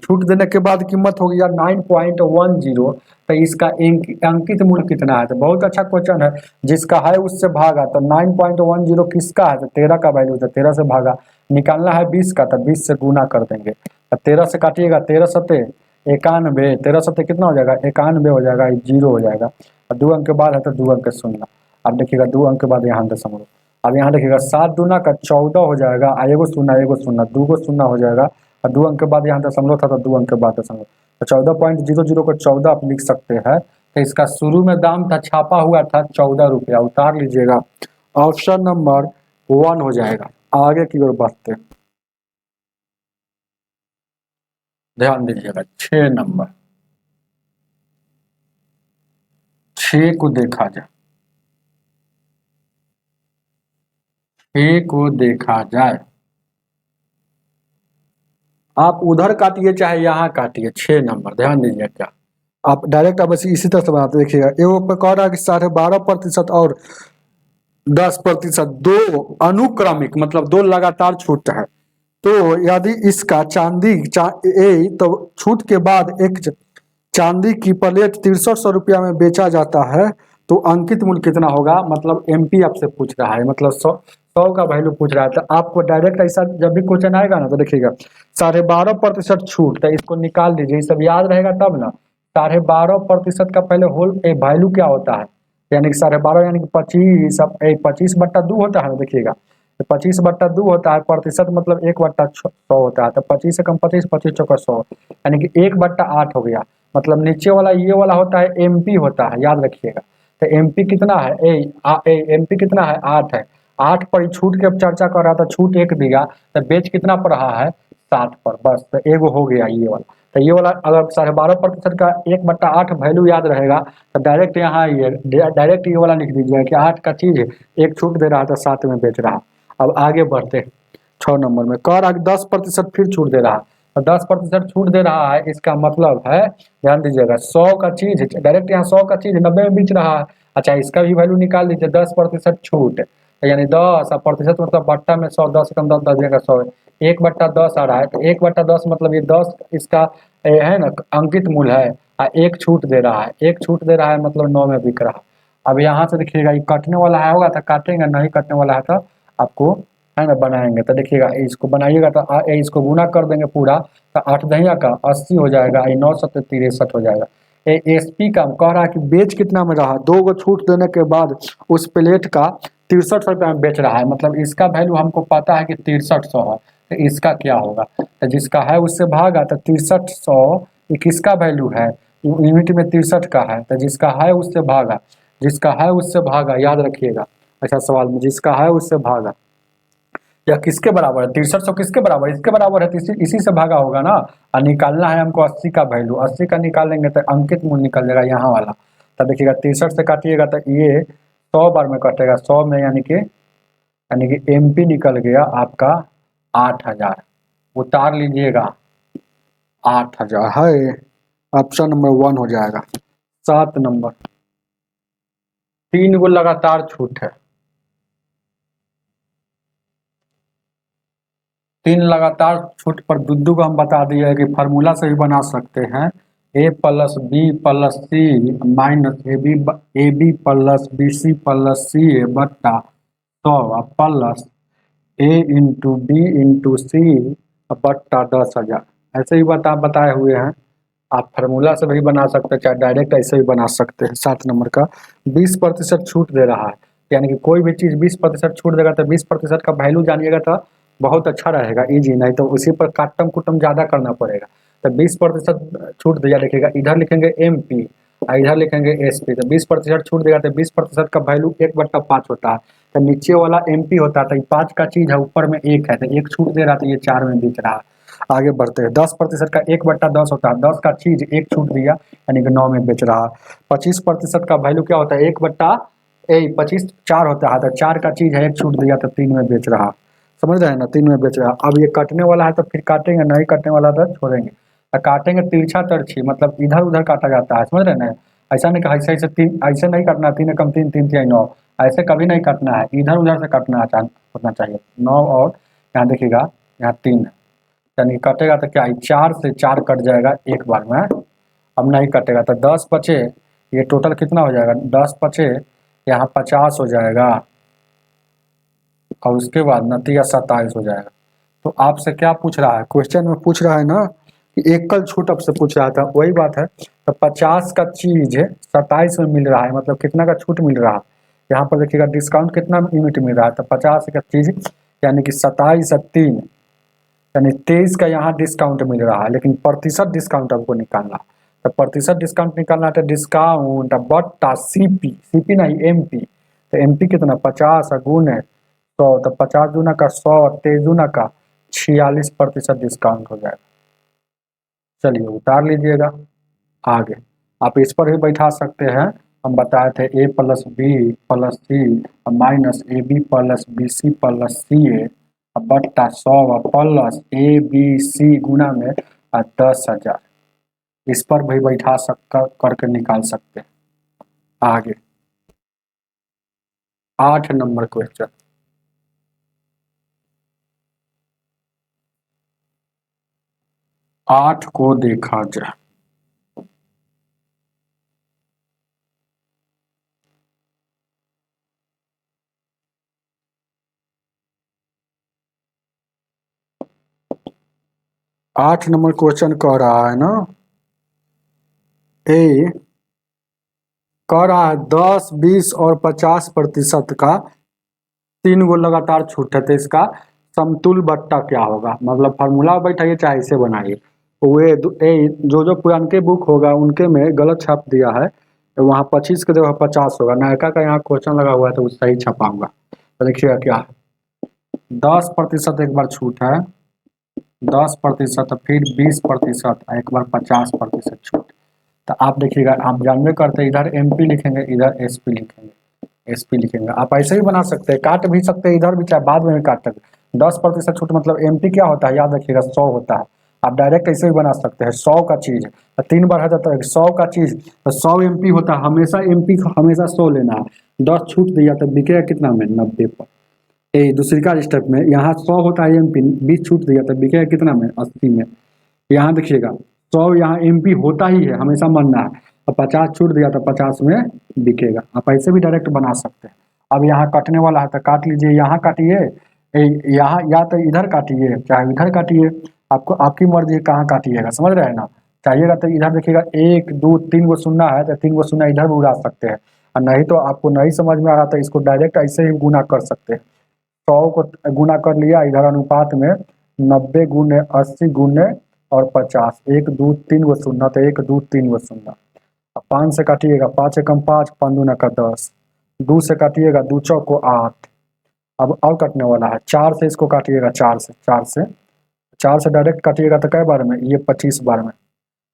छूट देने के बाद कीमत हो गया 9.10, तो इसका अंकित मूल्य कितना है। तो बहुत अच्छा क्वेश्चन है, जिसका है उससे भागा, तो 9.10 किसका है, तो 13 का वैल्यू, तो 13 से भागा, निकालना है 20 का, तो 20 से गुना कर देंगे, तो 13 से काटिएगा, 13 सते 91, 13 सते कितना हो जाएगा, 91 हो जाएगा, 0 हो जाएगा, और 2 अंक के बाद है तो 2 अंक शून्य। अब देखिएगा 2 अंक के बाद यहाँ दशमलव, अब यहाँ देखिएगा 7 दूना का 14 हो जाएगा, एगो शून्य 2 को शून्य हो जाएगा, और 2 अंक के बाद यहाँ दशमलव था, तो 2 अंक के बाद दशमलव, तो 14.00 को 14 आप लिख सकते हैं। तो इसका शुरू में दाम था, छापा हुआ था 14 रुपया, उतार लीजिएगा, ऑप्शन नंबर 1 हो जाएगा। आगे की ओर बढ़ते, ध्यान दीजिएगा 6 नंबर, 6 को देखा जाए, 6 को देखा जाए, आप उधर काटिए चाहे यहाँ काटिए, 6 नंबर ध्यान दीजिए, क्या आप डायरेक्ट अब इसी तरह से बनाते देखिएगा। एगो पे कह रहा है कि 12.5% और 10%, दो अनुक्रमिक, मतलब दो लगातार छूट है, तो यदि इसका तो छूट के बाद एक चांदी की प्लेट 6300 रुपया में बेचा जाता है, तो अंकित मूल्य कितना होगा, मतलब एमपी आपसे पूछ रहा है, मतलब 100 का वैल्यू पूछ रहा है। तो आपको डायरेक्ट ऐसा जब भी क्वेश्चन आएगा ना, तो देखिएगा 12.5% छूट, तो इसको निकाल दीजिए, सब याद रहेगा तब ना। 12.5% का पहले होल वैल्यू क्या होता है, यानी कि 12.5 यानी कि 25, 25/2 होता है ना, देखिएगा 25/2 होता है, प्रतिशत मतलब 1/100 होता है, तो 25 से कम 25, 25 चौका 100, यानी कि 1/8 हो गया। मतलब नीचे वाला ये वाला होता है एमपी होता है, याद रखिएगा। तो एमपी कितना है, एमपी कितना है, 8 है, 8 पर छूट के चर्चा कर रहा था, छूट 1 दिया, तो बेच कितना पर रहा है, 7 पर, बस तो एगो हो गया ये वाला। तो ये वाला अगर 12.5% का 1/8 वैल्यू याद रहेगा, तो डायरेक्ट यहाँ आइए, डायरेक्ट ये वाला लिख दीजिए कि 8 का चीज एक छूट दे रहा था, 7 में बेच रहा। अब आगे बढ़ते 6 नंबर में कह रहा है 10% फिर छूट दे रहा है, तो 10% छूट दे रहा है, इसका मतलब है, ध्यान दीजिएगा 100 का चीज डायरेक्ट यहाँ 100 का चीज 90 में बेच रहा है। अच्छा, इसका भी वैल्यू निकाल दीजिए, 10% छूट, तो यानी 10 प्रतिशत मतलब बट्टा में 100, 10 कम 10 10 जगह 100, 1/10 आ रहा है, तो 1/10 मतलब ये 10 इसका है ना अंकित मूल्य है, एक छूट दे रहा है, एक छूट दे रहा है, मतलब 9 में बिक रहा है। अब यहाँ से देखिएगा ये कटने वाला है होगा तो काटेंगे, नहीं कटने वाला है तो आपको है ना बनाएंगे, तो देखिएगा इसको बनाइएगा तो इसको गुना कर देंगे पूरा, तो 8 दहिया का 80 हो जाएगा, 9 7 63 हो जाएगा। एसपी का कह रहा है कि बेच कितना में रहा, 2 को छूट देने के बाद उस प्लेट का 63 रुपया में बेच रहा है, मतलब इसका वैल्यू हमको पता है कि 6300 है, तो इसका क्या होगा, तो जिसका है उससे भागा, तो 6300 ये किसका वैल्यू है, यूनिट में 63 का है, तो जिसका है उससे भागा, जिसका है उससे भागा, याद रखिएगा। अच्छा सवाल में जिसका है उससे भागा, या किसके बराबर है, 6300 किसके बराबर, इसके बराबर है, तो इसी से भागा होगा ना। और निकालना है हमको 80 का वैल्यू, 80 का निकालेंगे तो अंकित मूल्य निकल जाएगा यहाँ वाला। तो देखिएगा 63 से काटिएगा तो ये 100 बार में कटेगा, 100 में यानी कि MP निकल गया आपका 8000। उतार लीजिएगा 8000 है, ऑप्शन नंबर 1 हो जाएगा। 7 नंबर, 3 गो लगातार छूट है, 3 लगातार छूट पर दुद्दू को हम बता दिए कि फार्मूला से भी बना सकते हैं, A plus B plus C minus A B plus B C plus C A बट्टा 100 plus A into B into C बट्टा 10,000। ऐसे ही बताए हुए हैं। आप फार्मूला से भी बना सकते हैं, चाहे डायरेक्ट ऐसे भी बना सकते हैं। 7 नंबर का 20% छूट दे रहा है, यानी कि कोई भी चीज़ 20% छूट देगा तो 20% का वैल्यू जानिएगा तो बहुत अच्छा रहेगा, इजी। नहीं तो उसी पर काटम कुटम ज़्यादा करना पड़ेगा। तो 20% छूट दिया, लिखेगा इधर लिखेंगे MP और इधर लिखेंगे SP। तो 20% छूट देगा तो 20% का वैल्यू 1/5 होता है। तो नीचे वाला MP होता है, तो 5 का चीज़ है, ऊपर में 1 है, तो 1 छूट दे रहा है, तो ये 4 में बिक रहा है। आगे बढ़ते हैं। 10% का 1/10 होता है, 10 का चीज 1 छूट दिया यानी कि 9 में बेच रहा है। 25% का वैल्यू क्या होता है, 25 4 होता है, तो 4 का चीज है, 1 छूट दिया तो 3 में बेच रहा। समझ रहे हैं ना, 3 में बेच रहा। अब ये कटने वाला है तो फिर काटेंगे, नहीं कटने वाला तो छोड़ेंगे। तो काटेंगे तिरछा तिरछी, मतलब इधर उधर काटा जाता है, समझ रहे हैं ना। ऐसा नहीं कि ऐसे तीन ऐसे नहीं काटना, 3 एकम 3 3 3 9, ऐसे कभी नहीं काटना है, इधर उधर से काटना होना चाहिए। 9 और यहाँ देखिएगा यहाँ 3 है, यानी कटेगा तो क्या है, 4 से 4 कट जाएगा एक बार में। अब नहीं कटेगा तो 10 बचे, ये टोटल कितना हो जाएगा, 10 बचे यहाँ 50 हो जाएगा, और उसके बाद नतीजा 27 हो जाएगा। तो आपसे क्या पूछ रहा है, क्वेश्चन में पूछ रहा है ना कि एकल छूट आपसे पूछ रहा था, वही बात है। तो 50 का चीज 27 में मिल रहा है, मतलब कितना का छूट मिल रहा है। यहाँ पर देखिएगा डिस्काउंट कितना यूनिट मिल रहा है, तो 50 का चीज यानी कि 27 और 3 यानी 23 का यहाँ डिस्काउंट मिल रहा है, लेकिन प्रतिशत डिस्काउंट आपको निकालना। तो प्रतिशत डिस्काउंट निकालना है, डिस्काउंट बट्टा सीपी नहीं MP। तो MP कितना 50 गुने 100, तो 50 दूना का 100, 23 दूना का 46% डिस्काउंट हो जाएगा। चलिए उतार लीजिएगा। आगे आप इस पर भी बैठा सकते हैं। हम बताए थे A plus B plus C minus AB plus BC plus CA बट्टा 100 प्लस ABC गुना में 10,000। इस पर भी बैठा करके निकाल सकते हैं। आगे 8 नंबर क्वेश्चन, 8 को देखा जाए। आठ नंबर क्वेश्चन कह रहा है ना, ए कह रहा है 10, 20 और 50% का 3 गो लगातार छूट है, तो इसका समतुल बट्टा क्या होगा। मतलब फार्मूला बैठाइए चाहे इसे बनाइए। वे जो पुरानके बुक होगा उनके में गलत छाप दिया है, तो वहाँ 25 के जगह 50 होगा। नायका का यहाँ क्वेश्चन लगा हुआ है तो सही छपाऊंगा। तो देखिएगा क्या है, 10% एक बार छूट है, 10%, फिर 20%, एक बार 50% छूट। तो आप देखिएगा, आप जानबे करते हैं, इधर MP लिखेंगे, इधर SP लिखेंगे। आप ऐसे ही बना सकते हैं, काट भी सकते हैं इधर भी, चाहे बाद में भी काट सकते हैं। 10% छूट मतलब MP क्या होता है, याद रखिएगा 100 होता है। आप डायरेक्ट ऐसे भी बना सकते हैं, 100 का चीज तो 3 बार है तो 100 का चीज तो 100 MP होता है। हमेशा MP हमेशा 100 लेना है। 10 छूट दिया तो बिकेगा कितना में, 90 पर। दूसरी का स्टेप में यहाँ 100 होता है MP, 20 छूट दिया तो बिकेगा कितना में, 80 में। यहाँ देखिएगा 100 यहाँ MP होता ही है, हमेशा मानना है। और 50 छूट दिया तो 50 में बिकेगा। आप ऐसे भी डायरेक्ट बना सकते हैं। अब यहाँ काटने वाला है तो काट लीजिए, यहाँ काटिए, यहाँ या तो इधर काटिए चाहे इधर काटिए, आपको आपकी मर्जी है कहाँ काटिएगा, समझ रहे हैं ना। चाहिएगा तो इधर देखिएगा 1 2 3 गो शून्य है, तो 3 गो शून्य इधर भी उड़ा सकते हैं। और नहीं तो आपको नहीं समझ में आ रहा तो इसको डायरेक्ट ऐसे ही गुना कर सकते हैं। 100 को गुना कर लिया, इधर अनुपात में 90 गुने 80 गुने और 50, 1 2 3 गो शून्य, तो 1 2 3 गो शून्य। 5 से काटिएगा, 5 एकम 5, 5 दूना का 10, 2 से काटिएगा, 2 चौको 8, अब और कटने वाला है 4 से, इसको काटिएगा 4 से डायरेक्ट काटिएगा तो कै बार में, ये 25 बार में,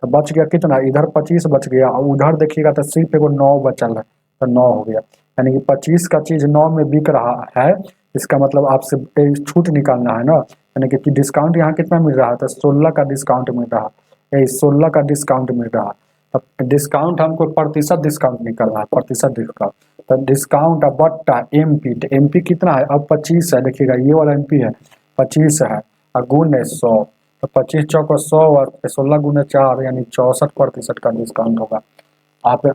तो बच गया कितना, इधर 25 बच गया और उधर देखिएगा तो सिर्फ एगो 9 बचल है, तो 9 हो गया। यानी कि 25 का चीज 9 में बिक रहा है, इसका मतलब आपसे छूट निकालना है ना। यानी कि डिस्काउंट यहाँ कितना मिल रहा है, तो 16 का डिस्काउंट मिल रहा है, 16 का डिस्काउंट मिल रहा है। अब डिस्काउंट हमको प्रतिशत डिस्काउंट निकालना है, प्रतिशत डिस्काउंट, तो डिस्काउंट बट्टा एमपी, तो एमपी कितना है, अब 25 है, देखिएगा ये वाला एमपी है 25 है, और गुण है 100, तो 25 चौको 100 और 16 गुने 4 यानी 64% का डिस्काउंट होगा। आप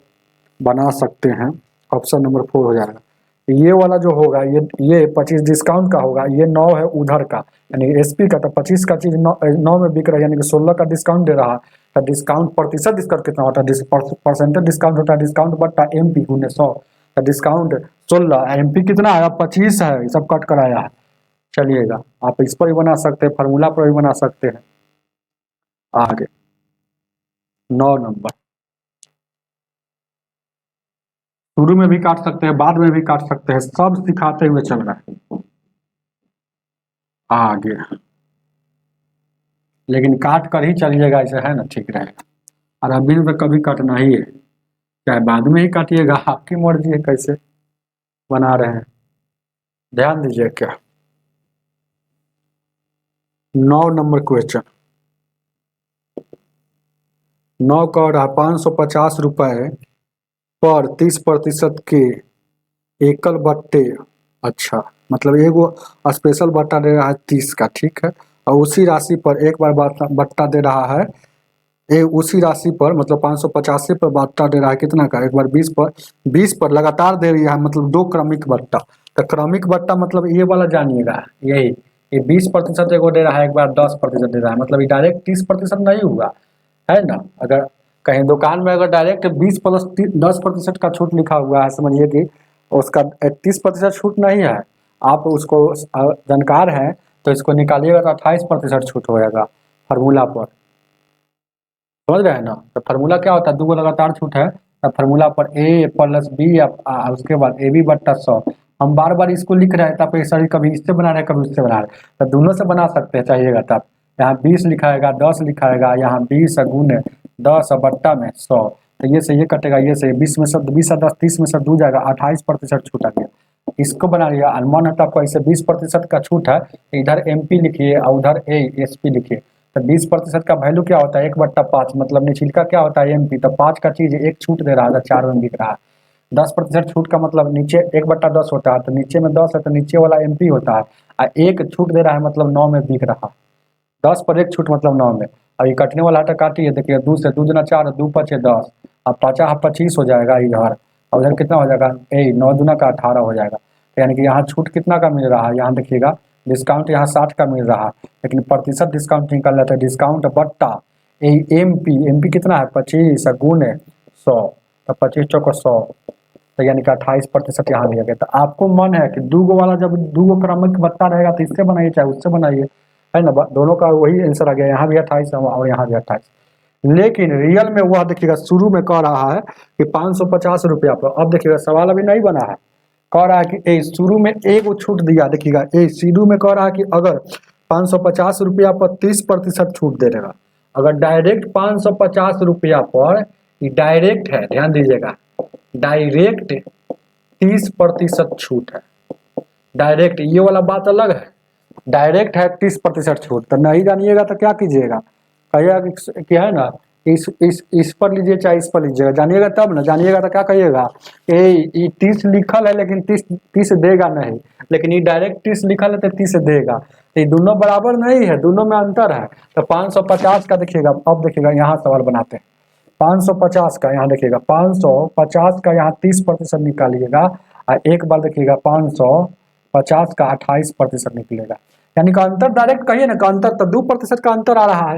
बना सकते हैं, ऑप्शन नंबर 4 हो जाएगा। ये वाला जो होगा ये 25 डिस्काउंट का होगा, ये 9 है उधर का, यानी एसपी का, तो 25 का चीज 9 में बिक रहा है, यानी कि 16 का डिस्काउंट दे रहा है, तो डिस्काउंट प्रतिशत डिस्काउंट कितना होता है, परसेंटेज डिस्काउंट होता है, डिस्काउंट बट्टा एमपी गुने 100, तो डिस्काउंट 16, एमपी कितना है, 25 है, ये सब कट कराया है। चलिएगा आप इस पर भी बना सकते हैं, फार्मूला पर भी बना सकते हैं। आगे 9 नंबर, शुरू में भी काट सकते हैं, बाद में भी काट सकते हैं, सब सिखाते हुए चल रहा है। आगे लेकिन काट कर ही चलिएगा, ऐसे है ना, ठीक रहेगा। और अभी तो कभी काटना ही है, चाहे बाद में ही काटिएगा, आपकी मर्जी है कैसे बना रहे हैं, ध्यान दीजिए। क्या 9 नंबर क्वेश्चन, 9 का रहा 550 रुपए पर 30% के एकल बट्टे, अच्छा मतलब एगो स्पेशल बट्टा दे रहा है 30 का, ठीक है, और उसी राशि पर एक बार बट्टा दे रहा है, उसी राशि पर मतलब 585 पर बट्टा दे रहा है कितना का, एक बार 20 पर लगातार दे रही है, मतलब 2 क्रमिक बट्टा। तो क्रमिक बट्टा मतलब ये वाला जानिएगा, यही ये 20% एगो दे रहा है, एक बार 10% दे रहा है, मतलब ये डायरेक्ट 30% नहीं हुआ है ना। अगर कहीं दुकान में अगर डायरेक्ट 20 प्लस 10% का छूट लिखा हुआ है, समझिए कि उसका 30% छूट नहीं है, आप उसको जानकार हैं तो इसको निकालिएगा तो 28% छूट होएगा फार्मूला पर, समझ रहे हैं ना। तो फार्मूला क्या होता है, 2 लगातार छूट है, तो फार्मूला पर ए प्लस बी, उसके बाद ए बी बट्टा 100। हम बार बार इसको लिख रहे हैं, तब ऐसा कभी इससे बना रहे हैं कभी उससे बना रहे हैं, तो दोनों से बना सकते हैं चाहिएगा तब। यहाँ 20 लिखाएगा, 10 लिखाएगा, यहाँ 20 गुण 10 बट्टा में 100, तो ये से ये कटेगा, ये से 20 में से 20 10 30 में से 2 जाएगा, 28% छूट आ गया। इसको बना लिया, अनुमान है तो आपको ऐसे 20% का छूट है, इधर एमपी लिखिए और उधर एसपी लिखिए। तो 20% का वैल्यू क्या होता है, 1/5, मतलब निचलका क्या होता है एमपी, तो 5 का चीज एक छूट दे रहा है, 4 में बिक रहा है। 10% छूट का मतलब नीचे 1/10 होता है, तो नीचे में 10 है तो नीचे वाला एमपी होता है, और एक छूट दे रहा है मतलब 9 में बिक रहा है, 10 पर एक छूट मतलब 9 में। अब ये कटने वाला हटा काटिए, देखिए 2 से 2 दूना 4, 2 पचे 10, अब 25 हो जाएगा इधर, और उधर कितना हो जाएगा, 9 दूना का 18 हो जाएगा। तो यानी कि यहाँ छूट कितना का मिल रहा है, यहाँ देखिएगा डिस्काउंट यहाँ 60 का मिल रहा है, लेकिन प्रतिशत डिस्काउंट निकल जाता है, डिस्काउंट बट्टा एमपी कितना है 25 गुण 100, तो 25 चौको 100, तो यानी कि 28% यहाँ दिया गया। तो आपको मन है कि 2 वाला जब 2 क्रमिक बट्टा रहेगा तो इससे बनाइए चाहे उससे बनाइए, है ना, दोनों का वही आंसर आ गया, यहाँ भी 28 और यहाँ भी 28। लेकिन रियल में वह देखिएगा शुरू में कह रहा है कि 550 रुपया पर, अब देखिएगा सवाल अभी नहीं बना है, कह रहा है कि शुरू में एक छूट दिया, देखिएगा शुरू में कह रहा है कि अगर 550 रुपया पर 30% छूट दे देगा, अगर डायरेक्ट 550 रुपया पर, डायरेक्ट है, ध्यान दीजिएगा, डायरेक्ट 30% छूट है, डायरेक्ट ये वाला बात अलग है, डायरेक्ट है 30% छूट, तो नहीं जानिएगा तो क्या कीजिएगा, कहिएगा कि है ना इस पर लीजिए चाहे इस पर लीजिएगा, जानिएगा तब ना, जानिएगा तो क्या कहिएगा, ये 30 लिखल है लेकिन 30 देगा नहीं, लेकिन ये डायरेक्ट 30 लिखल है तो 30 देगा, तो ये दोनों बराबर नहीं है, दोनों में अंतर है। तो 550 का देखिएगा, अब देखिएगा यहाँ सवाल बनाते हैं, 550 का यहाँ देखिएगा, 550 का यहाँ 30% निकालिएगा, और एक बार देखिएगा 550 का 28% निकलेगा, यानी कि अंतर डायरेक्ट कहिए ना कि अंतर, तो 2% का अंतर आ रहा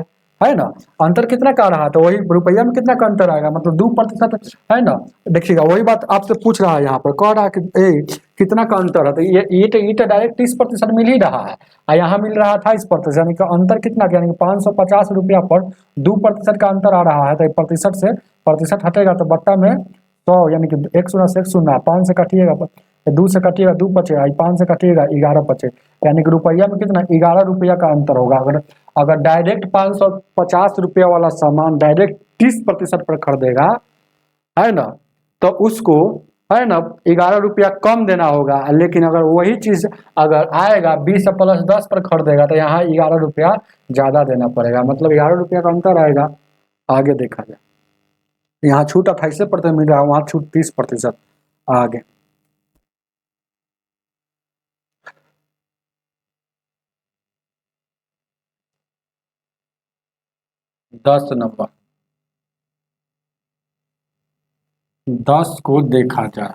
है ना, अंतर कितना का आ रहा है, तो वही रुपया में कितना का अंतर आएगा, मतलब 2% है ना। देखिएगा वही बात आपसे पूछ रहा है, यहाँ पर कह रहा है कि कितना का अंतर है, तो ये तो डायरेक्ट 30% मिल ही रहा है, और यहाँ मिल रहा है 28%, यानी कि अंतर कितना, यानी कि 550 रुपया पर 2% का अंतर आ रहा है, तो प्रतिशत से प्रतिशत हटेगा तो बट्टा में 100, यानी कि 1 शून्य से 1 शून्य 5 से काटिएगा दो से कटिएगा 2 बचेगा, 5 से कटिएगा 11 बचे, यानी कि रुपया में कितना 11 रुपया का अंतर होगा। अगर अगर डायरेक्ट 550 रुपया वाला सामान डायरेक्ट 30% पर खरीदेगा, है ना, तो उसको, है ना, 11 रुपया कम देना होगा। लेकिन अगर वही चीज अगर आएगा 20 + 10 पर खरीदेगा तो यहाँ 11 रुपया ज्यादा देना पड़ेगा, मतलब 11 रुपया का अंतर आएगा। आगे देखा जाए, यहाँ छूट 28% मिल रहा है, वहां छूट 30%। आगे 10 नंबर, 10 को देखा जाए,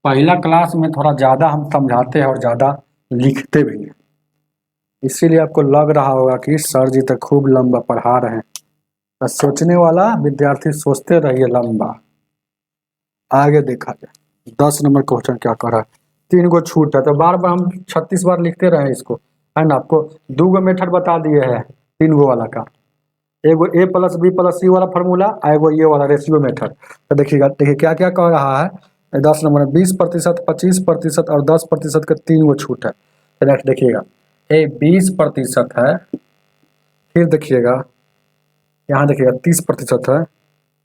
पहला क्लास में थोड़ा ज्यादा हम समझाते हैं और ज्यादा लिखते भी हैं, इसीलिए आपको लग रहा होगा कि सर जी तो खूब लंबा पढ़ा रहे हैं। तो सोचने वाला विद्यार्थी सोचते रहिए लंबा। आगे देखा जाए 10 नंबर क्वेश्चन क्या कर रहा है। 3 गो छूट है, तो बार बार हम 36 बार लिखते रहे इसको, है ना। आपको 2 गो मेथड बता दिए हैं 3 गो वाला का, एगो A+B+C वाला फॉर्मूला, एगो ये वाला रेशियो मेथड। तो देखिएगा, देखिए क्या क्या कह रहा है। 10 नंबर में 20%, 25% और 10% के 3 गो छूट है। तो नेक्स्ट देखिएगा, 20% है, फिर देखिएगा यहाँ देखिएगा 30% है,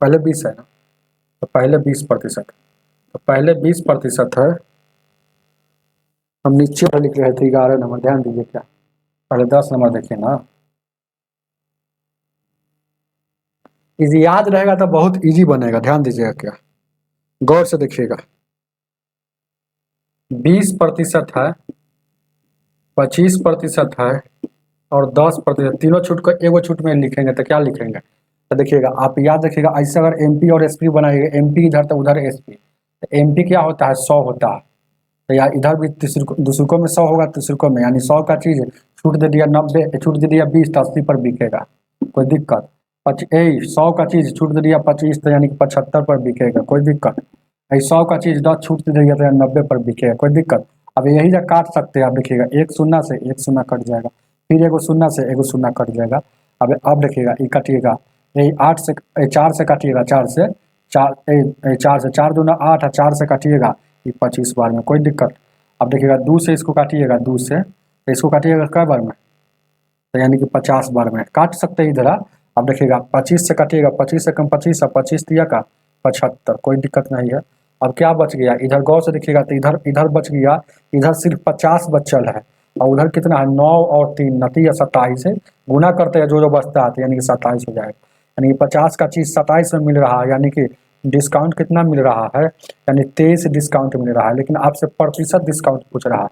पहले 20 है ना, तो पहले 20%, तो पहले 20% है। हम नीचे वाला लिख रहे थे 11 नंबर, ध्यान दीजिए क्या, पहले 10 नंबर देखिए ना। इजी याद रहेगा तो बहुत इजी बनेगा, ध्यान दीजिएगा क्या, गौर से देखिएगा। 20% है, 25% है और 10%, तीनों छूट को एगो छूट में लिखेंगे तो क्या लिखेंगे। तो देखिएगा, आप याद रखिएगा, ऐसे अगर MP और SP बनाइएगा, MP इधर तो उधर SP, तो MP क्या होता है 100 होता है, तो यार इधर भी दूसरों में 100 होगा, तीसरों में, यानी 100 का चीज छूट दे दिया 90, छूट दे दिया 20 तो 80 पर बिकेगा, कोई दिक्कत। 100 का चीज छूट दे दिया 25 तो यानी कि 75 पर बिकेगा, कोई दिक्कत। 100 का चीज 10 छूट दे दिया तो 90 पर बिकेगा, कोई दिक्कत। अब यही जब काट सकते हैं आप, देखिएगा 1 शून्य से 1 शून्य कट जाएगा, फिर एगो शून्य से एगो शून्य कट जाएगा। अब देखिएगा ये कटिएगा, यही 8 से 4 से काटिएगा, 4 से 4, 4 से 4 दूना 8 और 4 से काटिएगा ये 25 बार में, कोई दिक्कत। अब देखिएगा 2 से इसको काटिएगा, 2 से तो इसको काटिएगा कै बार में, तो यानी कि 50 बार में काट सकते हैं इधर। अब देखिएगा 25 से काटिएगा, 25 से कम 25 और 25 दिया का 75, कोई दिक्कत नहीं है। अब क्या बच गया इधर, गौर से देखिएगा, तो इधर इधर बच गया, इधर सिर्फ 50 बचल है, और उधर कितना है 9 और 3 29 27 से गुना करते हैं, जो जो बचता है तो यानी कि 27 हो जाएगा। यानी कि 50 का चीज 27 में मिल रहा है, यानी कि डिस्काउंट कितना मिल रहा है, यानी 23 डिस्काउंट मिल रहा है। लेकिन आपसे प्रतिशत डिस्काउंट पूछ रहा है,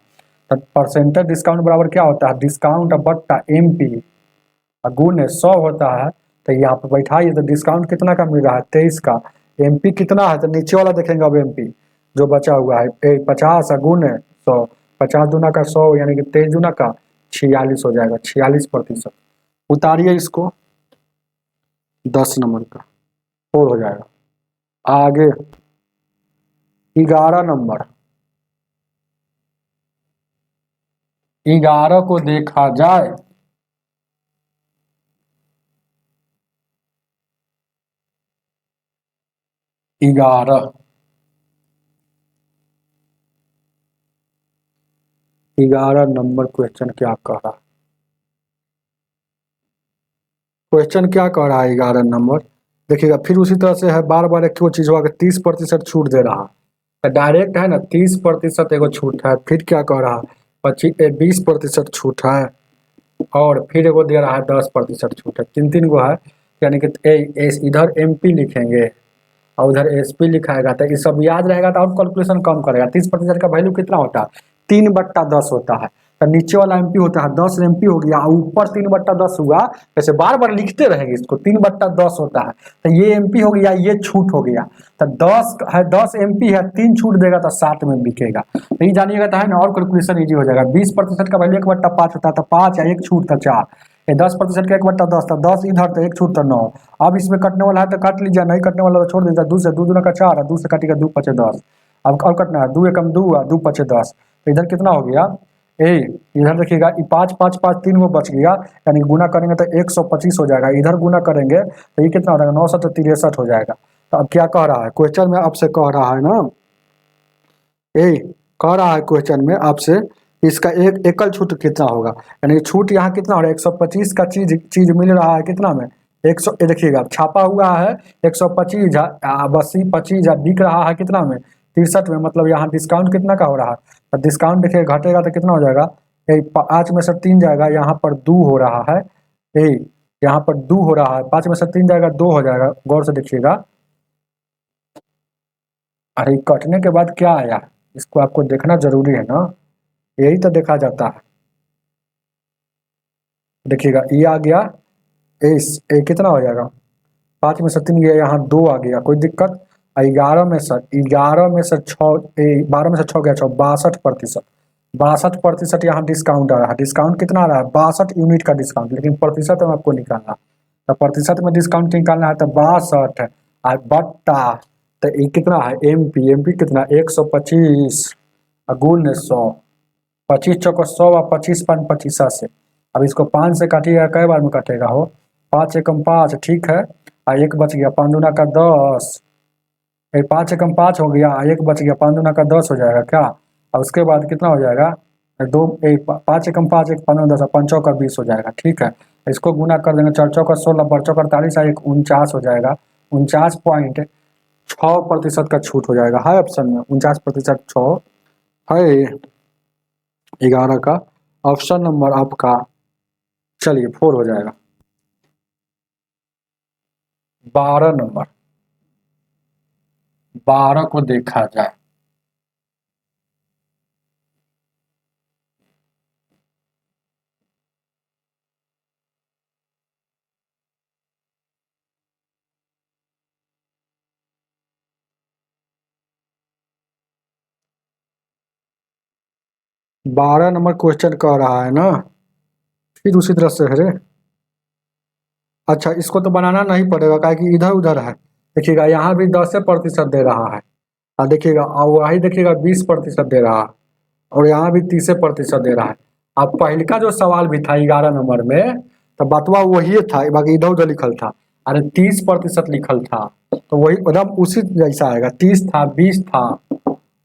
तो परसेंटेज डिस्काउंट बराबर क्या होता है, डिस्काउंट बट्टा MP गुण 100 होता है। तो यहाँ पर बैठाइए, तो डिस्काउंट कितना का मिल रहा है 23 का, MP कितना है, तो नीचे वाला देखेंगे अब MP जो बचा हुआ है 50 गुण 100, 50 दूना का 100 यानी कि 23 दूना का 46 हो जाएगा, 46%। उतारिए इसको 10 नंबर का 4 हो जाएगा। आगे 11 नंबर, 11 को देखा जाए, ग्यारह 11 नंबर क्वेश्चन क्या कह रहा है, क्वेश्चन क्या कह रहा है 11 नंबर। देखिएगा फिर उसी तरह से है, बार बार एक चीज हुआ कि 30% छूट दे रहा है, डायरेक्ट है ना 30% एगो छूट है, फिर क्या कह रहा है 20% छूट है, और फिर एगो दे रहा है 10% छूट है, 3 गो है। यानी कि इधर MP लिखेंगे और उधर SP लिखाएगा, तो ये सब याद रहेगा तो और कैलकुलेशन कम करेगा। 30% का वैल्यू कितना होता है 3/10 होता है, तो नीचे वाला MP होता है 10 MP हो गया, और ऊपर 3/10 हुआ, वैसे बार बार लिखते रहेंगे इसको, 3/10 होता है, तो ये MP हो गया, ये छूट हो गया, तो 10 है, 10 MP है, 3 छूट देगा तो 7 में बिकेगा। तो ये जानिएगा तो है ना, और कैलकुलेशन ईजी हो जाएगा। 20% का वैल्यू 1/5 होता है, तो 5 या 1 छूट था 4, 10% का 1/10 था 10, इधर तो 1 छूट था 9। अब इसमें कटने वाला है तो काट लीजिए, नहीं कटने वाला तो छोड़ दीजिए। 2 से 2 दूना का 4 है, 2 से काटिएगा 2 5 10। अब कटना है 2 एकम 2 2 5 10, तो इधर कितना हो गया यही इधर देखिएगा, 5 5 5 3 वो बच गया, यानी गुना करेंगे तो 125 हो जाएगा। इधर गुना करेंगे तो ये कितना हो जाएगा, 963 हो जाएगा। तो अब क्या कह रहा है क्वेश्चन में, आपसे कह रहा है ना, यही कह रहा है क्वेश्चन में आपसे, इसका एक एकल छूट कितना होगा, यानी छूट यहाँ कितना हो रहा है, 125 का चीज चीज मिल रहा है कितना में, 100, ये देखिएगा छापा हुआ है 125, 80 25 बिक रहा है कितना में, 63 में। मतलब यहाँ डिस्काउंट कितना का हो रहा है, तो डिस्काउंट देखिए घटेगा तो कितना हो जाएगा, यही 5 में से 3 जाएगा, यहाँ पर 2 हो रहा है, यही यहाँ पर 2 हो रहा है, 5 में से 3 जाएगा 2 हो जाएगा, गौर से देखिएगा। अरे कटने के बाद क्या आया, इसको आपको देखना जरूरी है ना, यही तो देखा जाता है। देखिएगा ये आ गया, ये कितना हो जाएगा, 5 में से 3 गया, यहाँ 2 आ गया, कोई दिक्कत। 11 में से 6, 12 में से 6 गया 6, 62%। 62% यहाँ डिस्काउंट आ रहा है। डिस्काउंट कितना आ रहा है, 62 यूनिट का डिस्काउंट, लेकिन प्रतिशत में आपको निकालना, तो प्रतिशत में डिस्काउंट निकालना है तो 62 है, और बट्टा, तो ये कितना है, एमपी, एमपी कितना 125 गुण 100, 25 चौको 100 और 25 5 25 से। अब इसको 5 से काटिएगा, कई बार में कटेगा हो, 5 एकम 5, ठीक है, और एक बच गया, 5 दूना का 10, 5 एकम 5 हो गया, एक बच गया, 5 दूना का 10 हो जाएगा क्या, और उसके बाद कितना हो जाएगा, 5 एकम 5, एक 15 10, 5 चौका 20 हो जाएगा, ठीक है। इसको गुना कर देंगे, 4 चौका 16, 4 चौका 48, एक 49 हो जाएगा, 49.6% का छूट हो जाएगा, है ऑप्शन में 49% 6 है, 11 का ऑप्शन नंबर आपका, चलिए 4 हो जाएगा। 12 नंबर, 12 को देखा जाए, बारह नंबर क्वेश्चन कह रहा है ना, फिर उसी तरह से है रे। अच्छा इसको तो बनाना नहीं पड़ेगा, क्या कि इधर उधर है। देखिएगा यहाँ भी 10% दे रहा है, और देखिएगा और वही देखिएगा 20% दे रहा है, और यहाँ भी 30% दे रहा है। अब पहले का जो सवाल भी था 11 नंबर में, तो बतवा वही था, बाकी इधर उधर लिखल था, अरे 30% लिखल था, तो वही एकदम उसी जैसा आएगा, 30 था, 20 था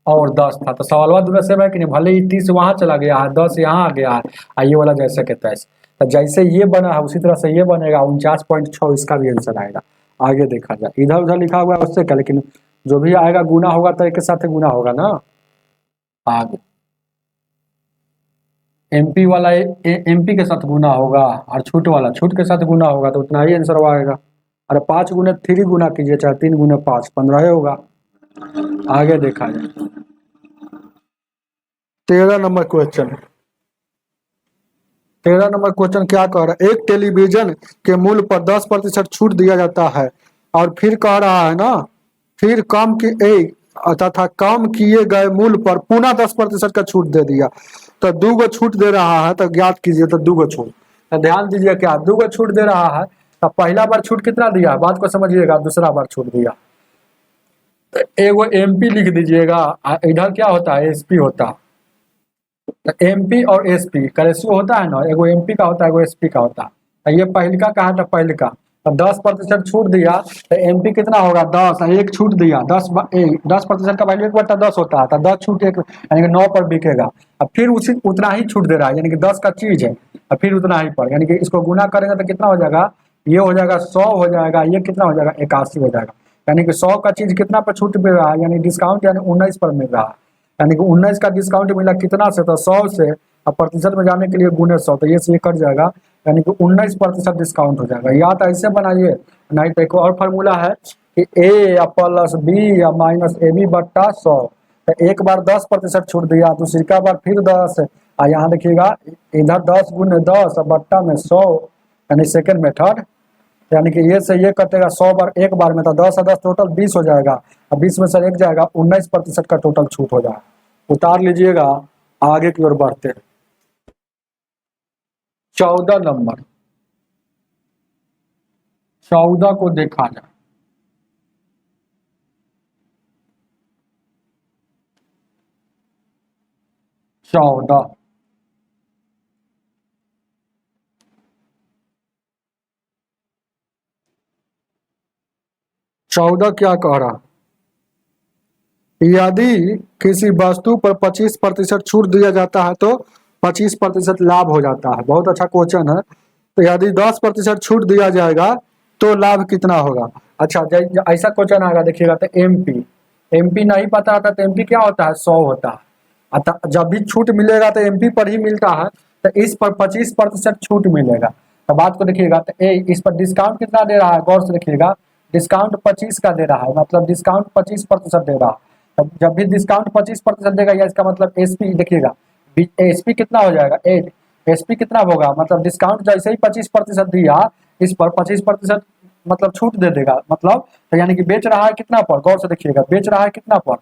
और 10 था, तो सवाल दूसरा सेम है कि नहीं, भले ही 30 वहां चला गया है, 10 यहाँ आ गया है, ये वाला जैसे के तैसे, तो जैसे ये बना है उसी तरह से ये बनेगा, 49.6 इसका भी आंसर आएगा। आगे देखा जाए, इधर उधर लिखा हुआ है उससे क्या, लेकिन जो भी आएगा गुना होगा तो एक के साथ गुना होगा ना। आगे एमपी वाला एमपी के साथ गुना होगा, और छूट वाला छूट के साथ गुना होगा, तो उतना ही आंसर आएगा। अरे 5 गुने 3 गुना कीजिए, चाहे 3 गुने 5, 15 होगा। आगे देखा जाए, 13 नंबर क्वेश्चन, 13 नंबर क्वेश्चन क्या कह रहा है, एक टेलीविजन के मूल्य पर 10% छूट दिया जाता है, और फिर कह रहा है ना, फिर तथा कम किए गए मूल्य पर पुनः 10% का छूट दे दिया, तो 2 गो छूट दे रहा है, तो ज्ञात कीजिए, तो 2 गो छूट, तो ध्यान दीजिए क्या 2 गो छूट दे रहा है, तो पहला बार छूट कितना दिया, बात को समझिएगा, दूसरा बार छूट दिया, तो एगो एमपी लिख दीजिएगा, इधर क्या होता है, एसपी होता है, तो एमपी और एसपी का रेशियो होता है ना, एगो एमपी का होता है, एगो एसपी का होता है, तो ये पहल का कहा था, पहल का, तो 10% छूट दिया, तो एमपी कितना होगा 10, एक छूट दिया 10% का वैल्यू 1/10 होता है, तो 10 छूट एक, यानी कि 9 पर बिकेगा। अब फिर उसी उतना ही छूट दे रहा है, यानी कि 10 का चीज है, और फिर उतना ही पर, यानी कि इसको गुना करेंगे तो कितना हो जाएगा, ये हो जाएगा 100 हो जाएगा, ये कितना हो जाएगा 81 हो जाएगा, यानी कि 100 का चीज कितना पर छूट मिल रहा है, यानी डिस्काउंट, यानी 19 पर मिल रहा है, यानी कि 19 का डिस्काउंट मिला कितना से, तो 100 से, अब प्रतिशत में जाने के लिए गुने 100, तो ये से कट जाएगा, यानी कि 19% डिस्काउंट हो जाएगा। या तो ऐसे बनाइए, नहीं तो एक और फार्मूला है कि ए या प्लस बी या माइनस ए बी बट्टा 100, तो एक बार 10% छूट दिया, दूसरी का बार फिर 10, और यहाँ देखिएगा इधर 10 गुने 10 और बट्टा में 100, यानी सेकेंड मेथड, यानी कि ये से ये कटेगा 100 बार एक बार में, तो 10 और 10 टोटल 20 हो जाएगा, अब 20 में से एक जाएगा, 19% का टोटल छूट हो जाएगा। उतार लीजिएगा, आगे की ओर बढ़ते हैं। 14 नंबर, 14 को देखा जाए, 14 14 क्या कह रहा, यदि किसी वस्तु पर 25% छूट दिया जाता है तो 25% लाभ हो जाता है। बहुत अच्छा क्वेश्चन है। तो यदि 10% छूट दिया जाएगा तो लाभ कितना होगा। अच्छा, ऐसा क्वेश्चन आएगा देखिएगा तो एमपी, एमपी नहीं पता था तो एमपी क्या होता है, 100 होता है। अतः जब भी छूट मिलेगा तो एमपी पर ही मिलता है, तो इस पर 25% छूट मिलेगा। तो बात को देखिएगा तो इस पर डिस्काउंट कितना दे रहा है, गौर से देखिएगा, डिस्काउंट 25 का दे रहा है, मतलब डिस्काउंट 25% दे रहा है। तब जब भी डिस्काउंट 25% देगा, या इसका मतलब एसपी देखिएगा, एसपी कितना हो जाएगा 8, एसपी कितना होगा, मतलब डिस्काउंट जैसे ही 25% दिया, इस पर 25% मतलब छूट दे देगा, मतलब तो यानी कि बेच रहा है कितना पर, गौर से देखिएगा, बेच रहा है कितना पर,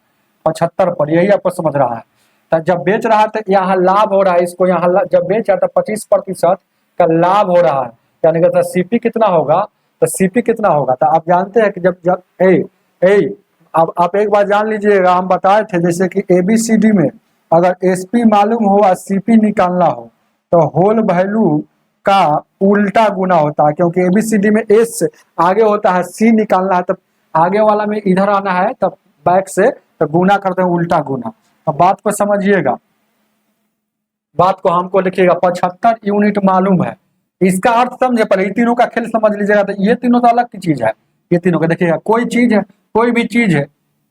75 पर। यही आपको समझ रहा है। तो जब बेच रहा है तो यहाँ लाभ हो रहा है, इसको यहाँ जब बेच रहा है तो 25% का लाभ हो रहा है, यानी कि सीपी कितना होगा, तो सीपी कितना होगा। तो आप जानते हैं कि जब जब अब आप एक बार जान लीजिएगा, हम बताए थे जैसे कि एबीसीडी में अगर एसपी मालूम हो और सीपी निकालना हो तो होल वैल्यू का उल्टा गुना होता है, क्योंकि एबीसीडी में एस से आगे होता है, सी निकालना है तो आगे वाला में इधर आना है, तब बैक से तो गुना करते हैं, उल्टा गुना। अब बात को समझिएगा, बात को हमको लिखिएगा, 75 यूनिट मालूम है, इसका अर्थ समझे, पहले ये तीनों का खेल समझ लीजिएगा। तो ये तीनों तो अलग की चीज है, ये तीनों का देखिएगा, कोई चीज है, कोई भी चीज है,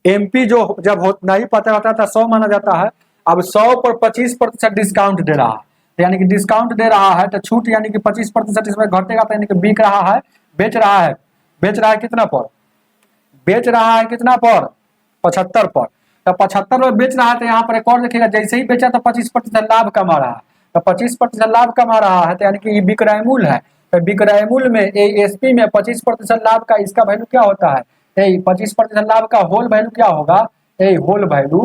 एमपी जो जब नहीं पता होता था 100 माना जाता है, अब 100 पर 25% डिस्काउंट दे रहा है, यानी कि डिस्काउंट दे रहा है तो छूट यानी कि 25% इसमें घटेगा, तो यानी कि बिक रहा है, बेच रहा है, बेच रहा है कितना पर, बेच रहा है कितना पर, 75 पर। तो 75 में बेच रहा है, तो यहाँ पर एक और देखिएगा, जैसे ही बेचा तो 25% लाभ कमा रहा है, तो 25% लाभ कमा रहा है, तो यानी कि ये विक्रय मूल्य है। तो विक्रय मूल्य में एएसपी में 25% लाभ का इसका वैल्यू क्या होता है, 25% लाभ का होल वैल्यू क्या होगा, होल वैल्यू,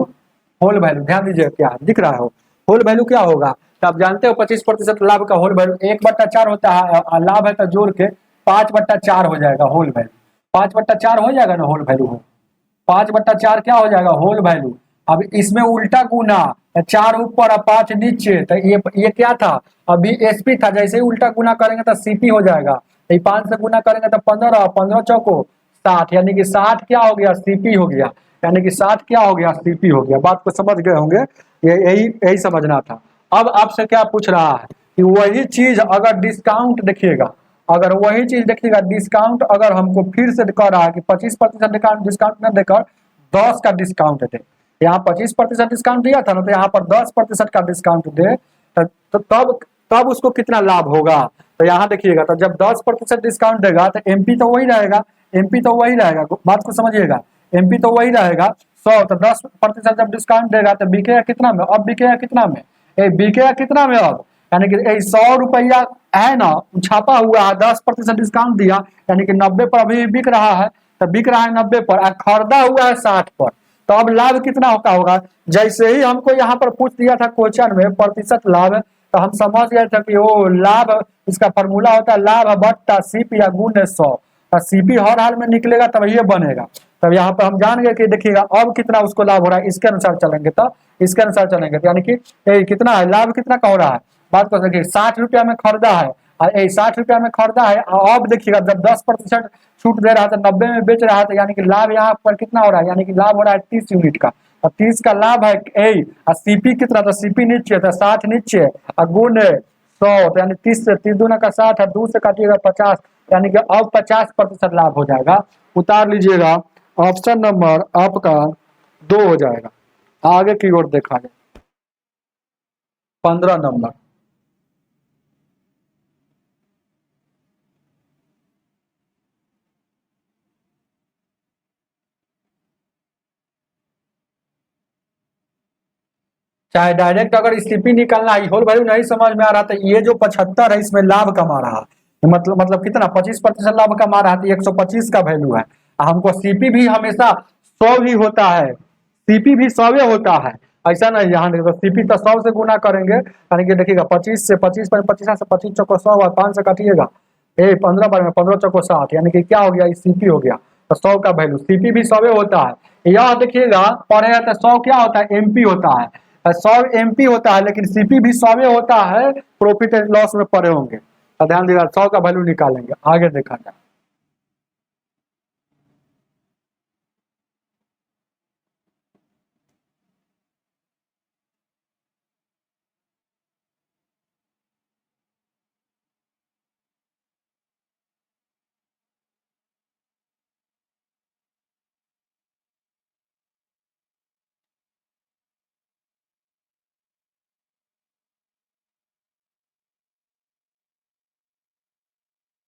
होल वैल्यू ध्यान दीजिए क्या दिख रहा हो, होल वैल्यू क्या होगा। तो आप जानते हो 25% लाभ का होल वैल्यू 1/4 होता है, लाभ है तो जोड़ के 5/4 हो जाएगा होल वैल्यू, 5/4 हो जाएगा ना होल वैल्यू हो, 5/4 क्या हो जाएगा होल वैल्यू। अब इसमें उल्टा गुना, 4 ऊपर और 5 नीचे, तो ये क्या था, अभी एसपी था, जैसे ही उल्टा गुना करेंगे तो सीपी हो जाएगा, 5 से गुना करेंगे तो 15, 15 चौको 60, यानी कि 60 क्या हो गया, सीपी हो गया, यानी कि 60 क्या हो गया, सीपी हो गया। बात को समझ गए होंगे, ये यही यही समझना था। अब आपसे क्या पूछ रहा है कि वही चीज अगर डिस्काउंट देखिएगा, अगर वही चीज देखिएगा डिस्काउंट अगर हमको फिर से कर रहा है कि 25% डिस्काउंट न देकर 10 का डिस्काउंट दे, यहाँ 25% डिस्काउंट दिया था ना, तो यहाँ पर 10% का डिस्काउंट दे, तो तब तब उसको कितना लाभ होगा। तो यहाँ देखिएगा, तो जब 10% डिस्काउंट देगा तो एमपी तो वही रहेगा, एमपी तो वही रहेगा, बात को समझिएगा, एमपी तो वही रहेगा 100, तो 10% जब डिस्काउंट देगा तो बिकेगा कितना में, अब बिकेगा कितना में, बिकेगा कितना में अब, यानी कि 100 रुपया है ना, छापा हुआ है, 10% डिस्काउंट दिया, यानी कि 90 पर अभी बिक रहा है, तो बिक रहा है 90 पर, खरीदा हुआ है 60 पर, तो अब लाभ कितना का होगा। जैसे ही हमको यहाँ पर पूछ दिया था क्वेश्चन में प्रतिशत लाभ, तो हम समझ गए थे कि वो लाभ, इसका फॉर्मूला होता है लाभ बट्टा सीपी या गुण 100, सीपी हर हाल में निकलेगा तब ये बनेगा। तब यहाँ पर हम जान गए कि देखिएगा अब कितना उसको लाभ हो रहा है, इसके अनुसार चलेंगे, तो इसके अनुसार चलेंगे, तो यानी कि कितना है लाभ, कितना का हो रहा है। बात कर सकते 60 रुपया में खरीदा है, और 60 रुपया में खरीदा है, अब देखिएगा जब 10% छूट दे रहा है तो 90 में बेच रहा है, तो यानी कि लाभ यहाँ पर कितना हो रहा है, यानी कि लाभ हो रहा है 30 यूनिट का, और 30 का लाभ है और सीपी कितना, तो सीपी नीचे, तो 60 नीचे और गुण 100, तो यानी 30 से 30 दूना का 60 है, 2 से काटिएगा 50, यानी कि अब 50% लाभ हो जाएगा। उतार लीजिएगा, ऑप्शन नंबर आपका 2 हो जाएगा। आगे की ओर देखा जाए 15 नंबर, चाहे डायरेक्ट अगर स्थिति निकालना है, होल वैल्यू नहीं समझ में आ रहा, तो ये जो 75 है इसमें लाभ कमा रहा है, मतलब कितना 25% लाभ कमा रहा है, तो 125 का वैल्यू है। हमको सीपी भी हमेशा 100 ही होता है, सीपी भी 100 होता है, ऐसा नहीं, यहाँ देखो सीपी तो 100 से गुना करेंगे, यानी कि देखिएगा 25 से 25 पर 25 से 25 चौको 100 और 5 से काटिएगा 15 बार में 15 चौको 60, यानी कि क्या हो गया, सीपी हो गया, तो 100 का वैल्यू, सीपी भी 100 होता है। यह देखिएगा पढ़ेगा तो 100 क्या होता है, एमपी होता है, 100 एमपी होता है, लेकिन सीपी भी 100 होता है, प्रॉफिट एंड लॉस में पढ़े होंगे, तो ध्यान दीजिएगा 100 का वैल्यू निकालेंगे। आगे देखा जाए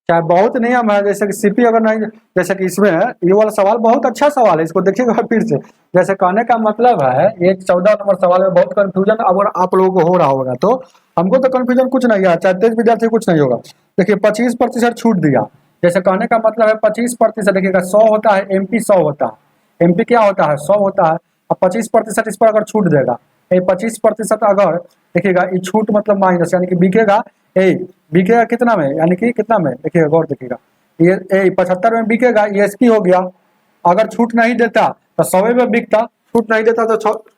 चाहे बहुत नियम है, जैसे कि सीपी अगर नहीं, जैसे कि इसमें है, ये वाला सवाल बहुत अच्छा सवाल है, इसको देखिएगा फिर से। जैसे कहने का मतलब है, ये 14 नंबर सवाल में बहुत कंफ्यूजन अगर आप लोगों को हो रहा होगा, तो हमको तो कंफ्यूजन कुछ नहीं है, चाहे तेज विद्यार्थी कुछ नहीं होगा। देखिए 25% छूट दिया, जैसे कहने का मतलब है 25%, देखिएगा 100 होता है, एमपी 100 होता है, एमपी क्या होता है 100 होता है, अब 25% इस पर अगर छूट देगा, ये 25% अगर देखिएगा ये छूट मतलब माइनस, यानी कि बिकेगा, ए बिकेगा कितना में, यानी कि कितना में, देखिएगा गौर देखिएगा, ये 75 में बिकेगा, ये एसपी हो गया। अगर छूट नहीं देता तो 100 में बिकता, छूट नहीं देता तो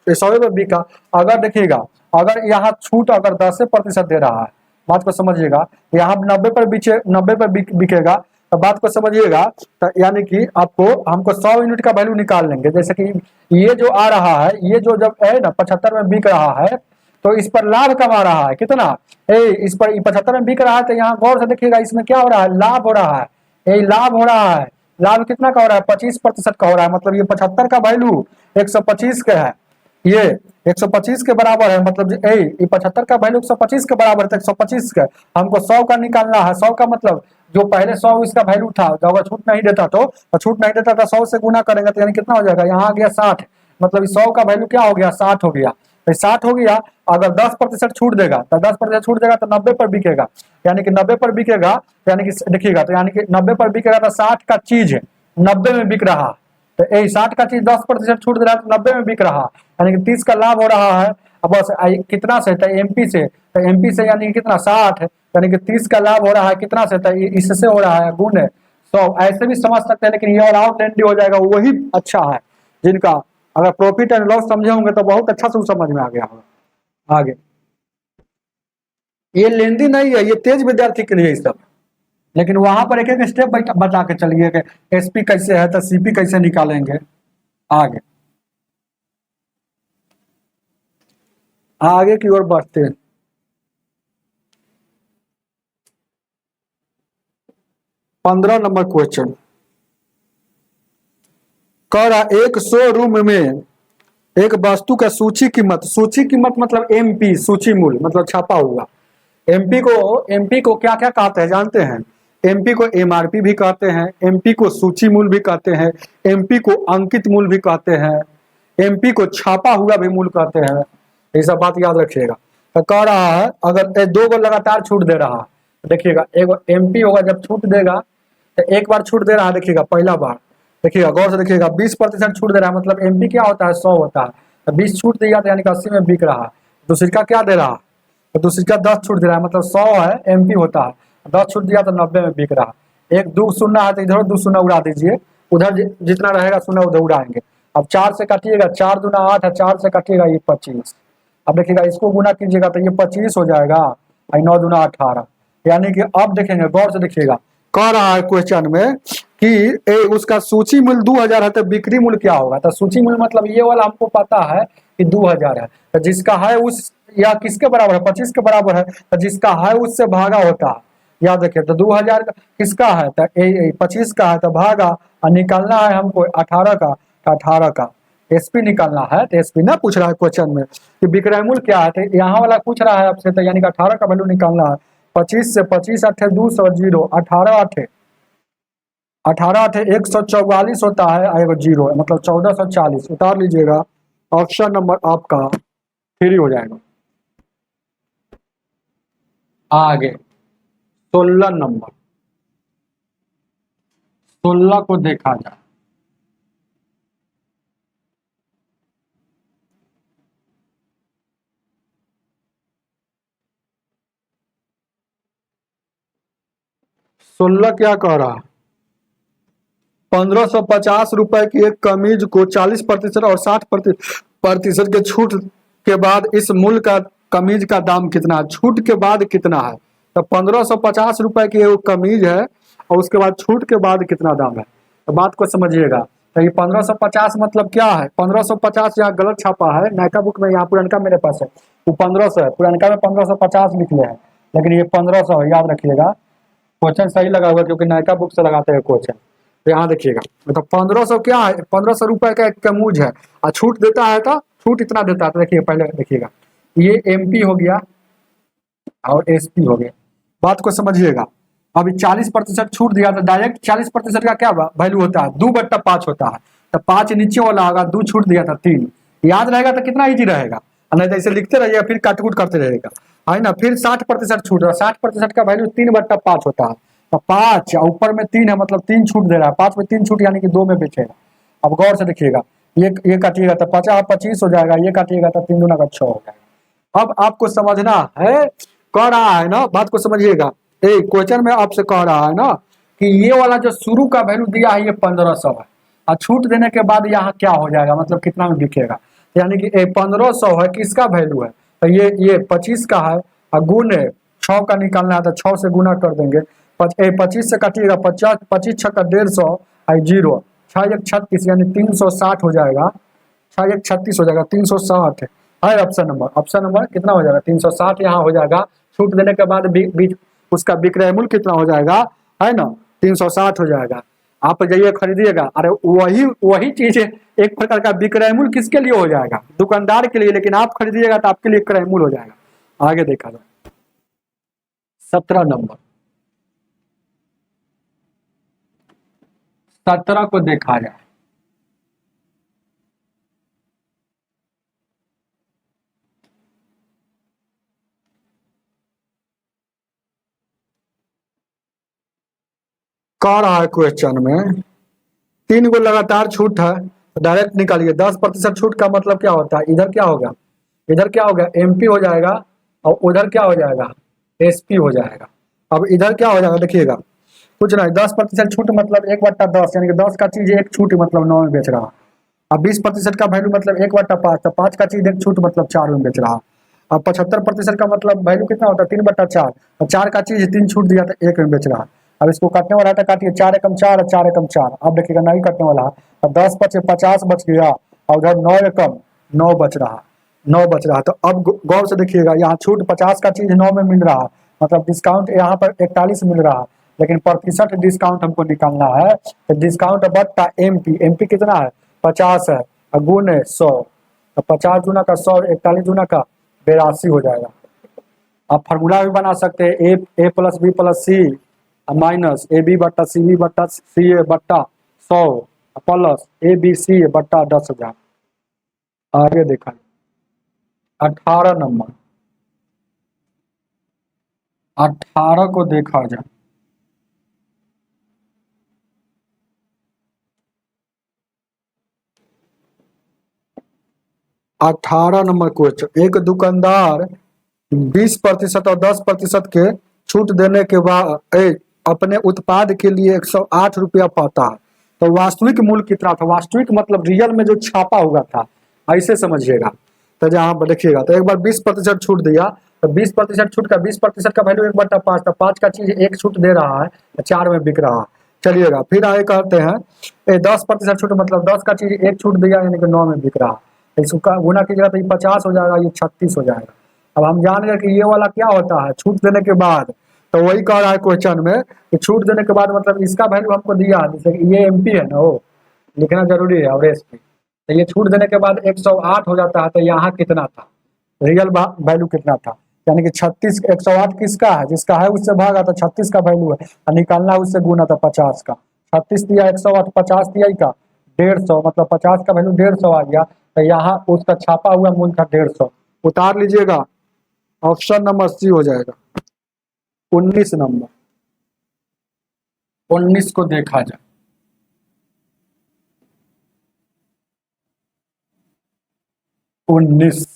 100 में बिका। अगर देखिएगा, अगर यहाँ छूट अगर 10% दे रहा है, बात को समझिएगा, यहाँ 90 पर बिके, 90 पर बिकेगा, तो बात को समझिएगा, तो यानी कि आपको हमको 100 यूनिट का वैल्यू निकाल लेंगे। जैसे कि ये जो आ रहा है, ये जो जब है ना 75 में बिक रहा है, तो इस पर लाभ कमा रहा है कितना, इस पर 75 में बिक रहा है, तो यहाँ गौर से देखिएगा इसमें क्या हो रहा है, लाभ हो रहा है, ये लाभ हो रहा है। लाभ कितना का हो रहा है, 25% का हो रहा है, मतलब ये 75 का वैल्यू 125 का है, ये 125 के बराबर है, मतलब ये 75 का वैल्यू 125 के बराबर है, तो 125 का हमको 100 का निकालना है। 100 का मतलब जो पहले 100 इसका वैल्यू था, जब अगर छूट नहीं देता तो छूट नहीं देता तो 100 से गुना करेंगे, तो यानी कितना हो जाएगा, यहाँ आ गया 60, मतलब 100 का वैल्यू क्या हो गया, 60 हो गया। तो 60 हो गया, अगर 10% छूट देगा, तो 10% छूट देगा तो 90 पर बिकेगा, यानी कि 90 पर बिकेगा, यानी कि देखिएगा, तो यानी कि 90 पर बिकेगा, तो 60 का चीज 90 में बिक रहा, तो 60 का चीज 10% छूट दे रहा है, तो 90 में बिक रहा, यानी कि 30 का लाभ हो रहा है। अब बस कितना से, तो एमपी से, तो एमपी से यानी कि कितना 60, यानी कि 30 का लाभ हो रहा है कितना से, तो इससे हो रहा है गुण 100, ऐसे भी समझ सकते हैं, लेकिन ये और आउट लेंदी हो जाएगा, वही अच्छा है। जिनका अगर प्रॉफिट एंड लॉस समझे होंगे तो बहुत अच्छा से समझ में आ गया होगा। आगे ये लेंदी नहीं है, ये तेज विद्यार्थी के लिए सब, लेकिन वहां पर एक एक स्टेप बता के चलिए कि एसपी कैसे है तो सीपी कैसे निकालेंगे। आगे आगे की ओर बढ़ते हैं। 15 नंबर क्वेश्चन कह रहा, एक शोरूम में एक वस्तु का सूची कीमत मतलब एमपी, सूची मूल्य मतलब छापा हुआ। एमपी को क्या क्या कहते हैं जानते हैं, एमपी को एमआरपी भी कहते हैं, एमपी को सूची मूल्य भी कहते हैं, एमपी को अंकित मूल्य भी कहते हैं, एमपी को छापा हुआ भी मूल्य कहते हैं। ये सब बात याद रखिएगा। तो कह रहा है अगर दो को लगातार छूट दे रहा है, देखिएगा एक एमपी होगा जब छूट देगा, तो एक बार छूट दे रहा है, देखिएगा पहला बार, देखिएगा गौर से देखिएगा 20% छूट दे रहा है, मतलब एमपी क्या होता है 100 होता है, तो 20 छूट दिया तो यानी कि 80 में बिक रहा है। दूसरी का क्या दे रहा है, तो दूसरी का 10 छूट दे रहा है, मतलब 100 है एमपी होता है, 10 छूट दिया तो 90 में बिक रहा है। एक दो शून्य है तो इधर 2 शून्य उड़ा दीजिए, उधर जितना रहेगा शून्य उधर उड़ाएंगे। अब 4 से काटिएगा, 4 दूना 8 है, 4 से काटिएगा ये 25। अब देखिएगा इसको गुना कीजिएगा तो ये 25 हो जाएगा, 9 दूना 18, यानी कि अब देखेंगे गौर से देखिएगा, कह रहा है क्वेश्चन में कि उसका सूची मूल्य 2000 है, तो बिक्री मूल्य क्या होगा। तो सूची मूल्य मतलब ये वाला हमको पता है कि 2000 है, तो जिसका है उस या किसके बराबर है, 25 के बराबर है, तो जिसका है उससे भागा होता है। याद रखिए, तो 2000 किसका है, तो 25 का है, तो भागा, और निकालना है हमको 18 का, तो 18 का एसपी निकालना है। तो एसपी ना पूछ रहा है क्वेश्चन में कि विक्रय मूल्य क्या है, तो यहाँ वाला पूछ रहा है आपसे, तो यानी कि 18 का वैल्यू निकालना है। 25 से 25 8 200 जीरो, 18 8 144 होता है, एगो जीरो है, मतलब 1440 उतार लीजिएगा। ऑप्शन नंबर आपका 3 हो जाएगा। आगे 16 नंबर, 16 को देखा जाए, सोलह क्या कह रहा है, 1550 रुपए की एक कमीज को 40% और 60% के छूट के बाद इस मूल्य का कमीज का दाम कितना है, छूट के बाद कितना है। तो 1550 रुपए की एक कमीज है और उसके बाद छूट के बाद कितना दाम है, तो बात को समझिएगा। तो ये 1550 मतलब क्या है, 1550 यहाँ गलत छापा है, नयका बुक में, यहाँ पुरनका मेरे पास है, वो 1500 है, पुरनका में 1550 लिखले हैं, लेकिन ये 1500 है, याद रखिएगा। क्वेश्चन सही लगा हुआ क्योंकि नयका बुक से लगाते हैं क्वेश्चन। तो यहाँ देखिएगा, मतलब 1500 क्या है, 1500 रुपए का एक कमूज है, और छूट देता है तो छूट इतना देता है। तो देखिए पहले देखिएगा, ये एमपी हो गया और एसपी हो गया, बात को समझिएगा। अभी 40% छूट दिया तो डायरेक्ट 40% का क्या वैल्यू होता है, 2/5 होता है। तो 5 नीचे वाला होगा, 2 छूट दिया था 3, याद रहेगा तो कितना इजी रहेगा। नहीं तो ऐसे लिखते रहिएगा फिर काटकूट करते रहेगा, है ना। फिर 60% छूट रहा, 60% का वैल्यू 3/5 होता है। तो 5 ऊपर में 3 है, मतलब 3 छूट दे रहा है, 5 में 3 छूट यानी कि 2 में बेचेगा। अब गौर से देखिएगा, ये काटिएगा तो 50-25 हो जाएगा, ये काटिएगा तो 3 दूना का 6 हो जाएगा। अब आपको समझना है, कह रहा है ना, बात को समझिएगा। क्वेश्चन में आपसे कह रहा है ना कि ये वाला जो शुरू का वैल्यू दिया है ये 1500 है, और छूट देने के बाद यहाँ क्या हो जाएगा, मतलब कितना में बिकेगा। यानी कि 1500 है, किसका वैल्यू है, तो ये 25 का है, और गुने 6 का निकालना है तो 6 से गुना कर देंगे। 25 से काटिएगा 50, 25 6 का 150, और 0 6 1 36 यानी 360 हो जाएगा, 6 1 36 हो जाएगा, 360 है ऑप्शन नंबर। ऑप्शन नंबर कितना हो जाएगा, 360 यहाँ हो जाएगा। छूट देने के बाद बीच उसका विक्रय मूल्य कितना हो जाएगा, है ना, 360 हो जाएगा। आप जाइए खरीदिएगा, अरे वही चीज एक प्रकार का विक्रय मूल्य किसके लिए हो जाएगा, दुकानदार के लिए, लेकिन आप खरीदिएगा तो आपके लिए क्रय मूल्य हो जाएगा। आगे देखा जाए 17 नंबर, 17 को देखा जाए। कह रहा है क्वेश्चन में 3 को लगातार छूट है, तो डायरेक्ट निकालिए। 10% छूट का मतलब क्या होता है, इधर क्या होगा, इधर क्या होगा, एमपी हो जाएगा, और उधर क्या हो जाएगा, एसपी हो जाएगा। अब इधर क्या हो जाएगा देखिएगा, कुछ नहीं, 10% छूट मतलब 1/10, यानी कि 10 का चीज एक छूट मतलब 9 में बेच रहा है। अब 20% का वैल्यू मतलब 1/5, तो 5 का चीज एक छूट मतलब 4 में बेच रहा है। अब 75% का मतलब वैल्यू कितना होता है, 3/4, और 4 का चीज 3 छूट दिया तो 1 में बेच रहा है। अब इसको काटने वाला था, काटिए 4 एकम 4 और 4 एकम 4, अब देखिएगा नहीं कटने वाला है। अब 10 बचे 50 बच गया, और उधर 9 एकम 9 बच रहा, 9 बच रहा। तो अब गौर से देखिएगा, यहाँ छूट 50 का चीज 9 में मिल रहा है, मतलब डिस्काउंट यहाँ पर 41 मिल रहा है, लेकिन प्रतिशत डिस्काउंट हमको निकालना है। तो डिस्काउंट बट्टा एमपी, एमपी कितना है 50 है, और गुण है 100, तो 50 गुना का 100, 41 गुना का 82 हो जाएगा। आप फार्मूला भी बना सकते हैं, A plus B plus C minus A B बट्टा सी बी बट्टा सी ए बट्टा 100 प्लस ए बी सी बट्टा 10,000। आगे देखा 18 नंबर, 18 को देखा जाए। अठारह नंबर क्वेश्चन, एक दुकानदार 20% और 10% के छूट देने के बाद अपने उत्पाद के लिए 108 रुपया पाता है, तो वास्तविक मूल्य कितना था, वास्तविक मतलब रियल में जो छापा हुआ था, ऐसे समझिएगा। तो जहाँ पर देखिएगा, तो एक बार 20% छूट दिया, तो 20% छूट का 20% का वैल्यू 1/5, तो 5 का चीज एक छूट दे रहा है, 4 में बिक रहा है। चलिएगा फिर आगे कहते हैं 10% छूट मतलब 10 का चीज एक छूट दिया, यानी कि 9 में बिक रहा है। इसका गुना कीजिएगा तो ये 50 हो जाएगा, ये 36 हो जाएगा। अब हम जान गए कि ये वाला क्या होता है, छूट देने के बाद। तो वही कह रहा है क्वेश्चन में कि छूट देने के बाद मतलब इसका वैल्यू हमको दिया, जैसे कि ये एमपी है ना, वो लिखना जरूरी है, और एसपी। तो ये छूट देने के बाद 108 हो जाता है, तो यहाँ कितना था, रियल वैल्यू कितना था, यानी कि 36, 108 किसका है, जिसका है उससे भागा, तो 36 का वैल्यू है, और निकालना है उससे गुना, था 50 का। 36 दिया 108, 50 दिया का 150, मतलब 50 का वैल्यू 150 आ गया। तो यहाँ उसका छापा हुआ मूल्य था 150, उतार लीजिएगा, ऑप्शन नंबर सी हो जाएगा। 19 नंबर, 19 को देखा जाए। उन्नीस,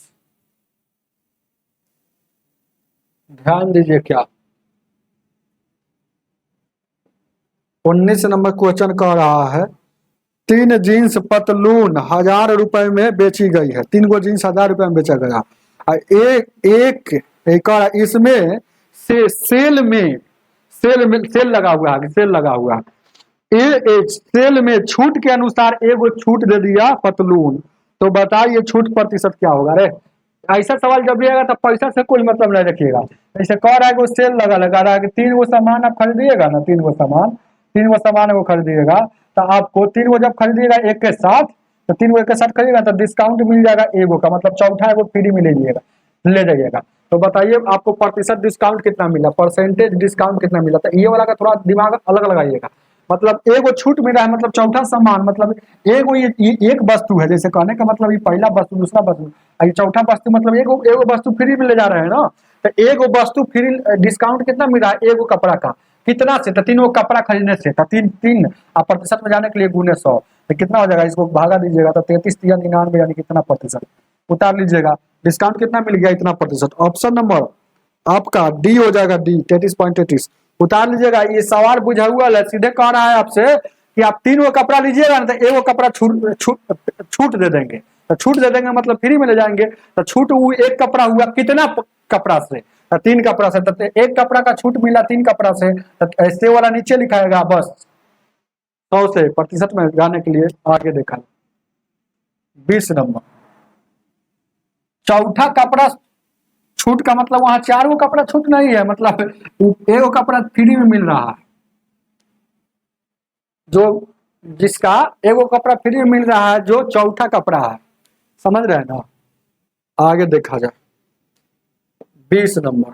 ध्यान दीजिए क्या 19 नंबर क्वेश्चन कह रहा है 3 जीन्स पतलून 1000 रुपए में बेची गई है, 3 गो जीन्स 1000 रुपए में बेचा गया, और एक इसमें से सेल लगा हुआ है, सेल लगा हुआ है। सेल में छूट के अनुसार एगो छूट दे दिया पतलून, तो बताइए छूट प्रतिशत क्या होगा। अरे ऐसा सवाल जब भी आएगा तब पैसा से कोई मतलब नहीं रखिएगा। ऐसे कह रहा है कि सेल लगा रहा है कि 3 गो सामान आप खरीदिएगा ना, 3 गो सामान वो खरीदिएगा, तो आपको 3 गो जब खरीदिएगा एक के साथ, तो 3 गो एक के साथ खरीदिएगा तो डिस्काउंट मिल जाएगा एगो का, मतलब चौथा एगो फ्री में ले जाइएगा। तो बताइए आपको प्रतिशत डिस्काउंट कितना मिला, परसेंटेज डिस्काउंट कितना मिला। तो ये वाला का थोड़ा दिमाग अलग लगाइएगा। मतलब एगो छूट मिला है, मतलब चौथा सामान, मतलब एगो ये एक वस्तु है, जैसे कहने का मतलब ये पहला वस्तु, दूसरा वस्तु, ये चौथा वस्तु, मतलब एगो एगो वस्तु फ्री में ले जा रहे हैं ना। तो एगो वस्तु फ्री डिस्काउंट कितना मिला है एगो कपड़ा का, कितना से, तो तीन कपड़ा खरीदने से, तो तीन तीन आप प्रतिशत में जाने के लिए गुने 100, तो कितना हो जाएगा, इसको भागा दीजिएगा तो 33 यानी कितना प्रतिशत, उतार लीजिएगा। डिस्काउंट कितना मिल गया, इतना प्रतिशत। ऑप्शन नंबर आपका डी हो जाएगा, डी 33.33, उतार लीजिएगा। ये सवाल बुझा हुआ है, सीधे कह रहा है आपसे कि आप 3 गो कपड़ा लीजिएगा ना, तो एगो कपड़ा छूट दे देंगे, तो छूट दे देंगे मतलब फ्री में ले जाएंगे। तो छूट एक कपड़ा हुआ कितना कपड़ा से, तो 3 कपड़ा से, तो एक कपड़ा का छूट मिला 3 कपड़ा से, तो ऐसे वाला नीचे लिखाएगा बस 100 से प्रतिशत में जाने के लिए आगे देखा। 20 नंबर चौथा कपड़ा छूट का मतलब वहां 4 गो कपड़ा छूट नहीं है, मतलब एगो कपड़ा फ्री में मिल रहा है, जो जिसका एगो कपड़ा फ्री में मिल रहा है, जो चौथा कपड़ा है, समझ रहे हैं ना। आगे देखा जाए 20 नंबर,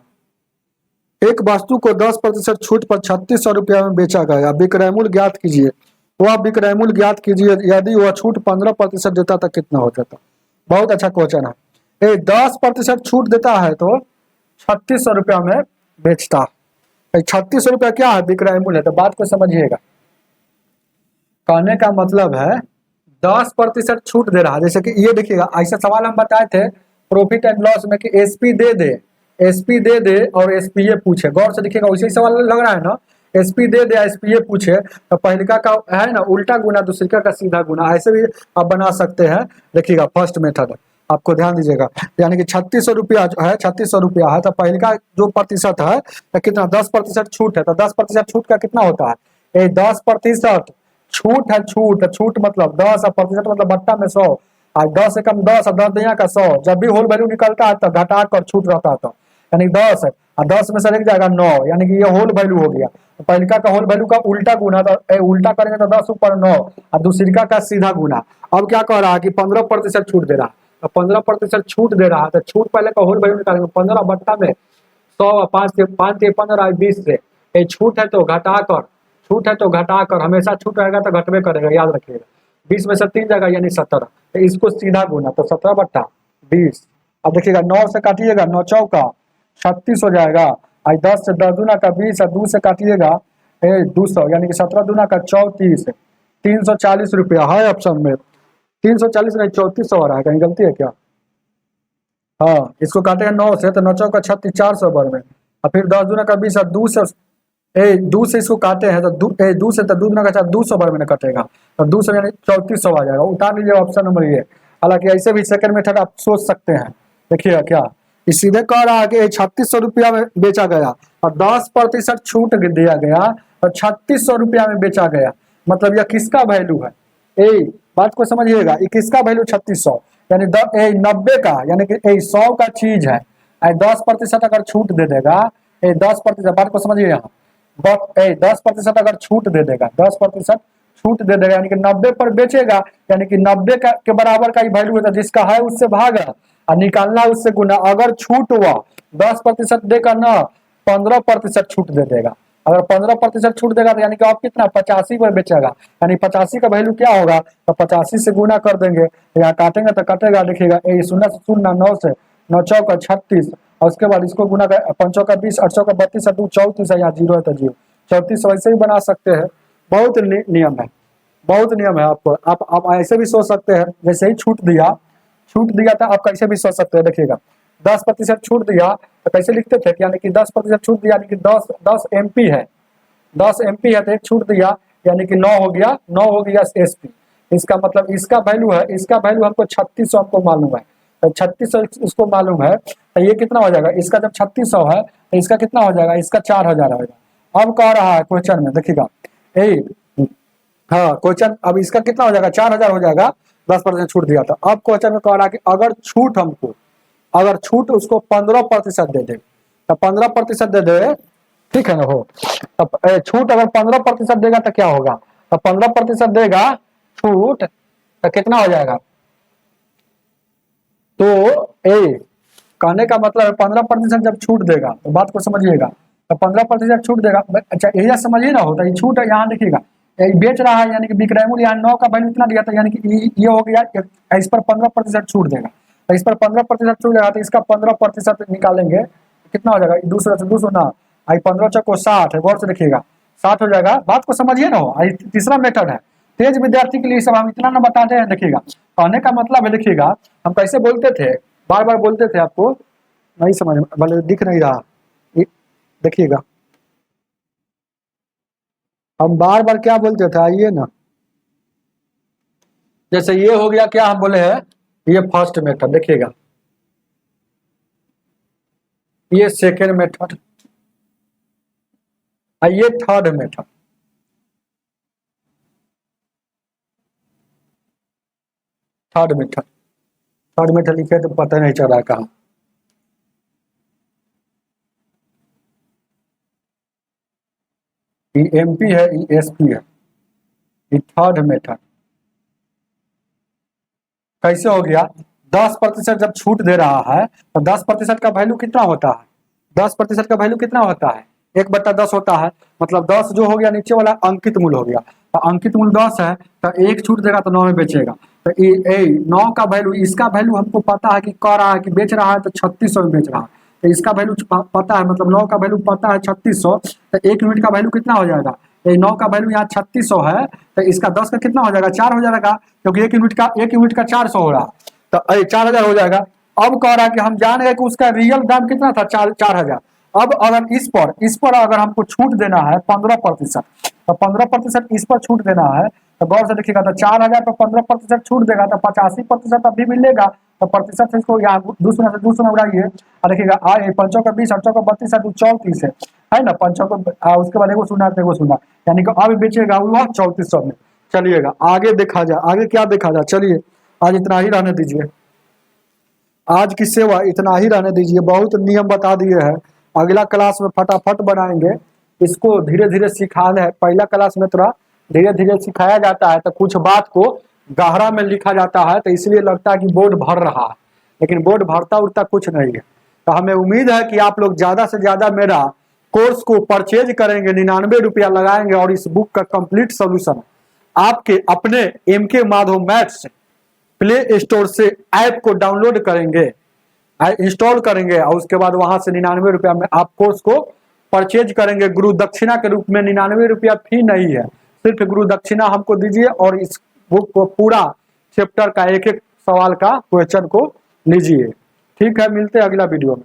एक वस्तु को 10% छूट पर 3600 रुपया में बेचा गया, विक्रय मूल्य ज्ञात कीजिए। वह विक्रय मूल्य ज्ञात कीजिए, यदि वह छूट 15% देता तो कितना हो जाता। बहुत अच्छा क्वेश्चन है। 10% छूट देता है तो 3600 रुपया में बेचता है। 3600 रुपया क्या है, विक्रय मूल्य है। तो बात को समझिएगा, कहने का मतलब है 10% छूट दे रहा है। जैसे कि ये देखिएगा, ऐसा सवाल हम बताए थे प्रॉफिट एंड लॉस में कि एसपी दे दे, एसपी दे दे और एसपीए पूछे, गौर से देखिएगा, वैसे ही सवाल लग रहा है ना। एसपी दे दे एसपीए पूछे, तो पहलिका का है ना उल्टा गुना, दूसरिका का सीधा गुना, ऐसे भी आप बना सकते हैं। देखिएगा फर्स्ट मेथड आपको ध्यान दीजिएगा, यानी कि 3600 रुपया जो है, 3600 रुपया है, तो पहलिका जो प्रतिशत है तो कितना, 10% छूट है, तो 10% छूट का कितना होता है, 10% छूट है, छूट मतलब 10 और प्रतिशत मतलब बट्टा में 100, और 10 से कम 10 और 10 दिया का 100, जब भी होल वैल्यू निकलता है तो घटा कर छूट रहता था, यानी 10 है और 10 में से एक जाएगा 9, यानी कि ये होल वैल्यू हो गया। तो पहलिका का होल वैल्यू का उल्टा गुना, तो उल्टा करेंगे तो 10 ऊपर 9, और दूसरिका का सीधा गुना। अब क्या कह रहा है कि 15% छूट दे रहा है, तो 15% छूट दे रहा है, तो छूट पहले का होल वैल्यू निकालेंगे, 15 बट्टा में 100, 5 से 15 20 से, ये छूट है तो घटा कर, छूट है तो घटा कर, हमेशा छूट रहेगा तो घटवे करेगा, याद रखिएगा। 20 में से 3 जाएगा यानी 17, तो इसको सीधा गुना, तो 17 बट्टा 20। अब देखिएगा 9 से काटिएगा, 9 चौका 36 हो जाएगा, और 10 से 10 दूना का 20 और 2 से काटिएगा 200, यानी कि 17 दूना का 34, 340 रुपया है ऑप्शन में। 340 नहीं 3400 आ रहा है, कहीं गलती है क्या। हाँ, इसको काटेगा 9 से, तो 9 चौका 36, 400 बार में, और फिर 10 दूना का 20 और 2 से, 2 से इसको काटे हैं तो 2 से, तो 2 दूना का 4, 200 बार में कटेगा, तो 200 यानी 3400 आ जाएगा। उतार लीजिए ऑप्शन नंबर ये। हालांकि ऐसे भी सेकंड मेथड आप सोच सकते हैं। देखिएगा क्या, इस सीधे कह रहा है कि 3600 रुपया में बेचा गया और 10% छूट दिया गया और 3600 रुपया में बेचा गया, मतलब यह किसका वैल्यू है। बात को समझिएगा, ये किसका वैल्यू 3600, यानी 90 का, यानी कि 100 का चीज है, 10% अगर छूट दे देगा, 10%, बात को समझिए यहाँ, 10% अगर छूट दे देगा, 10% छूट दे देगा, यानी कि 90 पर बेचेगा, यानी कि 90 के बराबर का ही वैल्यू होता है, जिसका है उससे भागा और निकालना उससे गुना। अगर छूट हुआ 10% देगा ना, 15% छूट दे देगा। अगर 15% छूट देगा तो यानी कि आप कितना 85 पर बेचेगा, यानी 85 का वैल्यू क्या होगा, तो 85 से गुना कर देंगे, यहाँ काटेंगे तो कटेगा। देखिएगा 0 से 0, 9 से 9 चौका 36, और उसके बाद इसको गुना कर, 5 का 20, 8 का 32 और 2 34 है, यहाँ 0 है तो 0, 34 वैसे ही बना सकते हैं। बहुत नियम है, बहुत नियम है। आपको आप ऐसे भी सोच सकते हैं, जैसे ही छूट दिया था आप कैसे भी सोच सकते हैं। देखिएगा 10% छूट दिया तो कैसे लिखते थे, यानी कि 10% छूट दिया, यानी कि 10 MP है, 10 MP है तो एक छूट दिया, यानी कि 9 हो गया, 9 हो गया SP। इसका मतलब इसका वैल्यू है, इसका वैल्यू हमको 3600 हमको मालूम है, तो 3600 इसको मालूम है, तो ये कितना हो जाएगा, इसका जब 3600 है तो इसका कितना हो जाएगा, इसका 4000 होगा। अब कह रहा है क्वेश्चन में, देखिएगा हाँ क्वेश्चन, अब इसका कितना हो जाएगा, 4000 हो जाएगा, 10% छूट दिया था। अब क्वेश्चन में कह रहा है कि अगर छूट उसको 15% दे दे, तो 15% दे दे, ठीक है ना हो, तब छूट अगर 15% देगा तो क्या होगा, तो 15% देगा छूट तो कितना हो जाएगा, तो कहने का मतलब है 15% जब छूट देगा, तो बात को समझिएगा, तो 15% छूट देगा। अच्छा यही समझिए ना, होता है छूट है, यहाँ देखिएगा ये बेच रहा है, यानी कि बिक्रय मूल्य यहाँ 9 का वैल्यू इतना दिया था, यानी कि ये हो गया, इस पर 15% छूट देगा, तो इस पर 15% छूट देगा, तो इसका 15% निकालेंगे कितना हो जाएगा, दूसरा से 200 ना, आई 15 चौको 60 है, गौर से देखिएगा 60 हो जाएगा। बात को समझिए ना, तीसरा मेथड है। तेज विद्यार्थी के लिए सब हम इतना ना बताते हैं, देखिएगा कहने का मतलब है, देखिएगा हम कैसे बोलते थे, बार बार बोलते थे, आपको नहीं समझ भले दिख नहीं रहा, देखिएगा हम बार बार क्या बोलते थे, आइए ना, जैसे ये हो गया, क्या हम बोले हैं, ये फर्स्ट मेथड, देखिएगा ये सेकेंड मेथड, ये थर्ड मेथड, थर्ड मेथड लिखे तो पता नहीं चल रहा कहाँ, ये एमपी है, ये एसपी है, ये थर्ड मेथड। कैसे हो गया, 10% जब छूट दे रहा है, तो 10% का वैल्यू कितना होता है, 10% का वैल्यू कितना होता है, 1/10 होता है, मतलब 10 जो हो गया नीचे वाला अंकित मूल्य हो गया, तो अंकित मूल्य 10 है, तो 1 छूट देगा तो 9 में बेचेगा, तो ये 9 का वैल्यू, इसका वैल्यू हमको पता है कि कह रहा है कि बेच रहा है, तो 3600 में बेच रहा है, तो इसका वैल्यू पता है, मतलब 9 का वैल्यू पता है 3600, तो 1 यूनिट का वैल्यू कितना हो जाएगा, ये 9 का वैल्यू यहाँ 3600 है, तो इसका 10 का कितना हो जाएगा, 4 हो जाएगा, क्योंकि 1 यूनिट का 400 हो रहा, तो 4000 हो जाएगा। अब कह रहा है कि हम जान गए कि उसका रियल दाम कितना था, 4000। अब अगर इस पर अगर हमको छूट देना है 15%, तो 15% इस पर छूट देना है, तो गौर से देखिएगा, तो 4000 पर 15% छूट देगा, तो 85% अभी मिलेगा, तो प्रतिशत से इसको यहाँ 200 में उड़ाइए, और देखिएगा 5 का 20, 8 का 32, 34 है ना, 5 को उसके बाद एगो सुना, यानी कि अब बेचेगा वह 3400 में। चलिएगा आगे देखा जाए, आगे क्या देखा जाए, चलिए आज इतना ही रहने दीजिए, आज की सेवा इतना ही रहने दीजिए, बहुत नियम बता दिए हैं, अगला क्लास में फटाफट बनाएंगे, इसको धीरे धीरे सिखाना है, पहला क्लास में थोड़ा धीरे धीरे सिखाया जाता है, तो कुछ बात को गहरा में लिखा जाता है, तो इसलिए लगता है कि बोर्ड भर रहा है, लेकिन बोर्ड भरता उड़ता कुछ नहीं है। तो हमें उम्मीद है कि आप लोग ज्यादा से ज्यादा मेरा कोर्स को परचेज करेंगे, 99 रुपया लगाएंगे, और इस बुक का कंप्लीट सोल्यूशन आपके अपने MK Madhav maths play store से ऐप को डाउनलोड करेंगे, इंस्टॉल करेंगे, और उसके बाद वहां से 99 रुपया में आप कोर्स को परचेज करेंगे। गुरु दक्षिणा के रूप में 99 रुपया फी नहीं है, सिर्फ गुरु दक्षिणा हमको दीजिए, और इस बुक को पूरा चैप्टर का एक एक सवाल का क्वेश्चन को लीजिए। ठीक है, मिलते हैं अगला वीडियो में।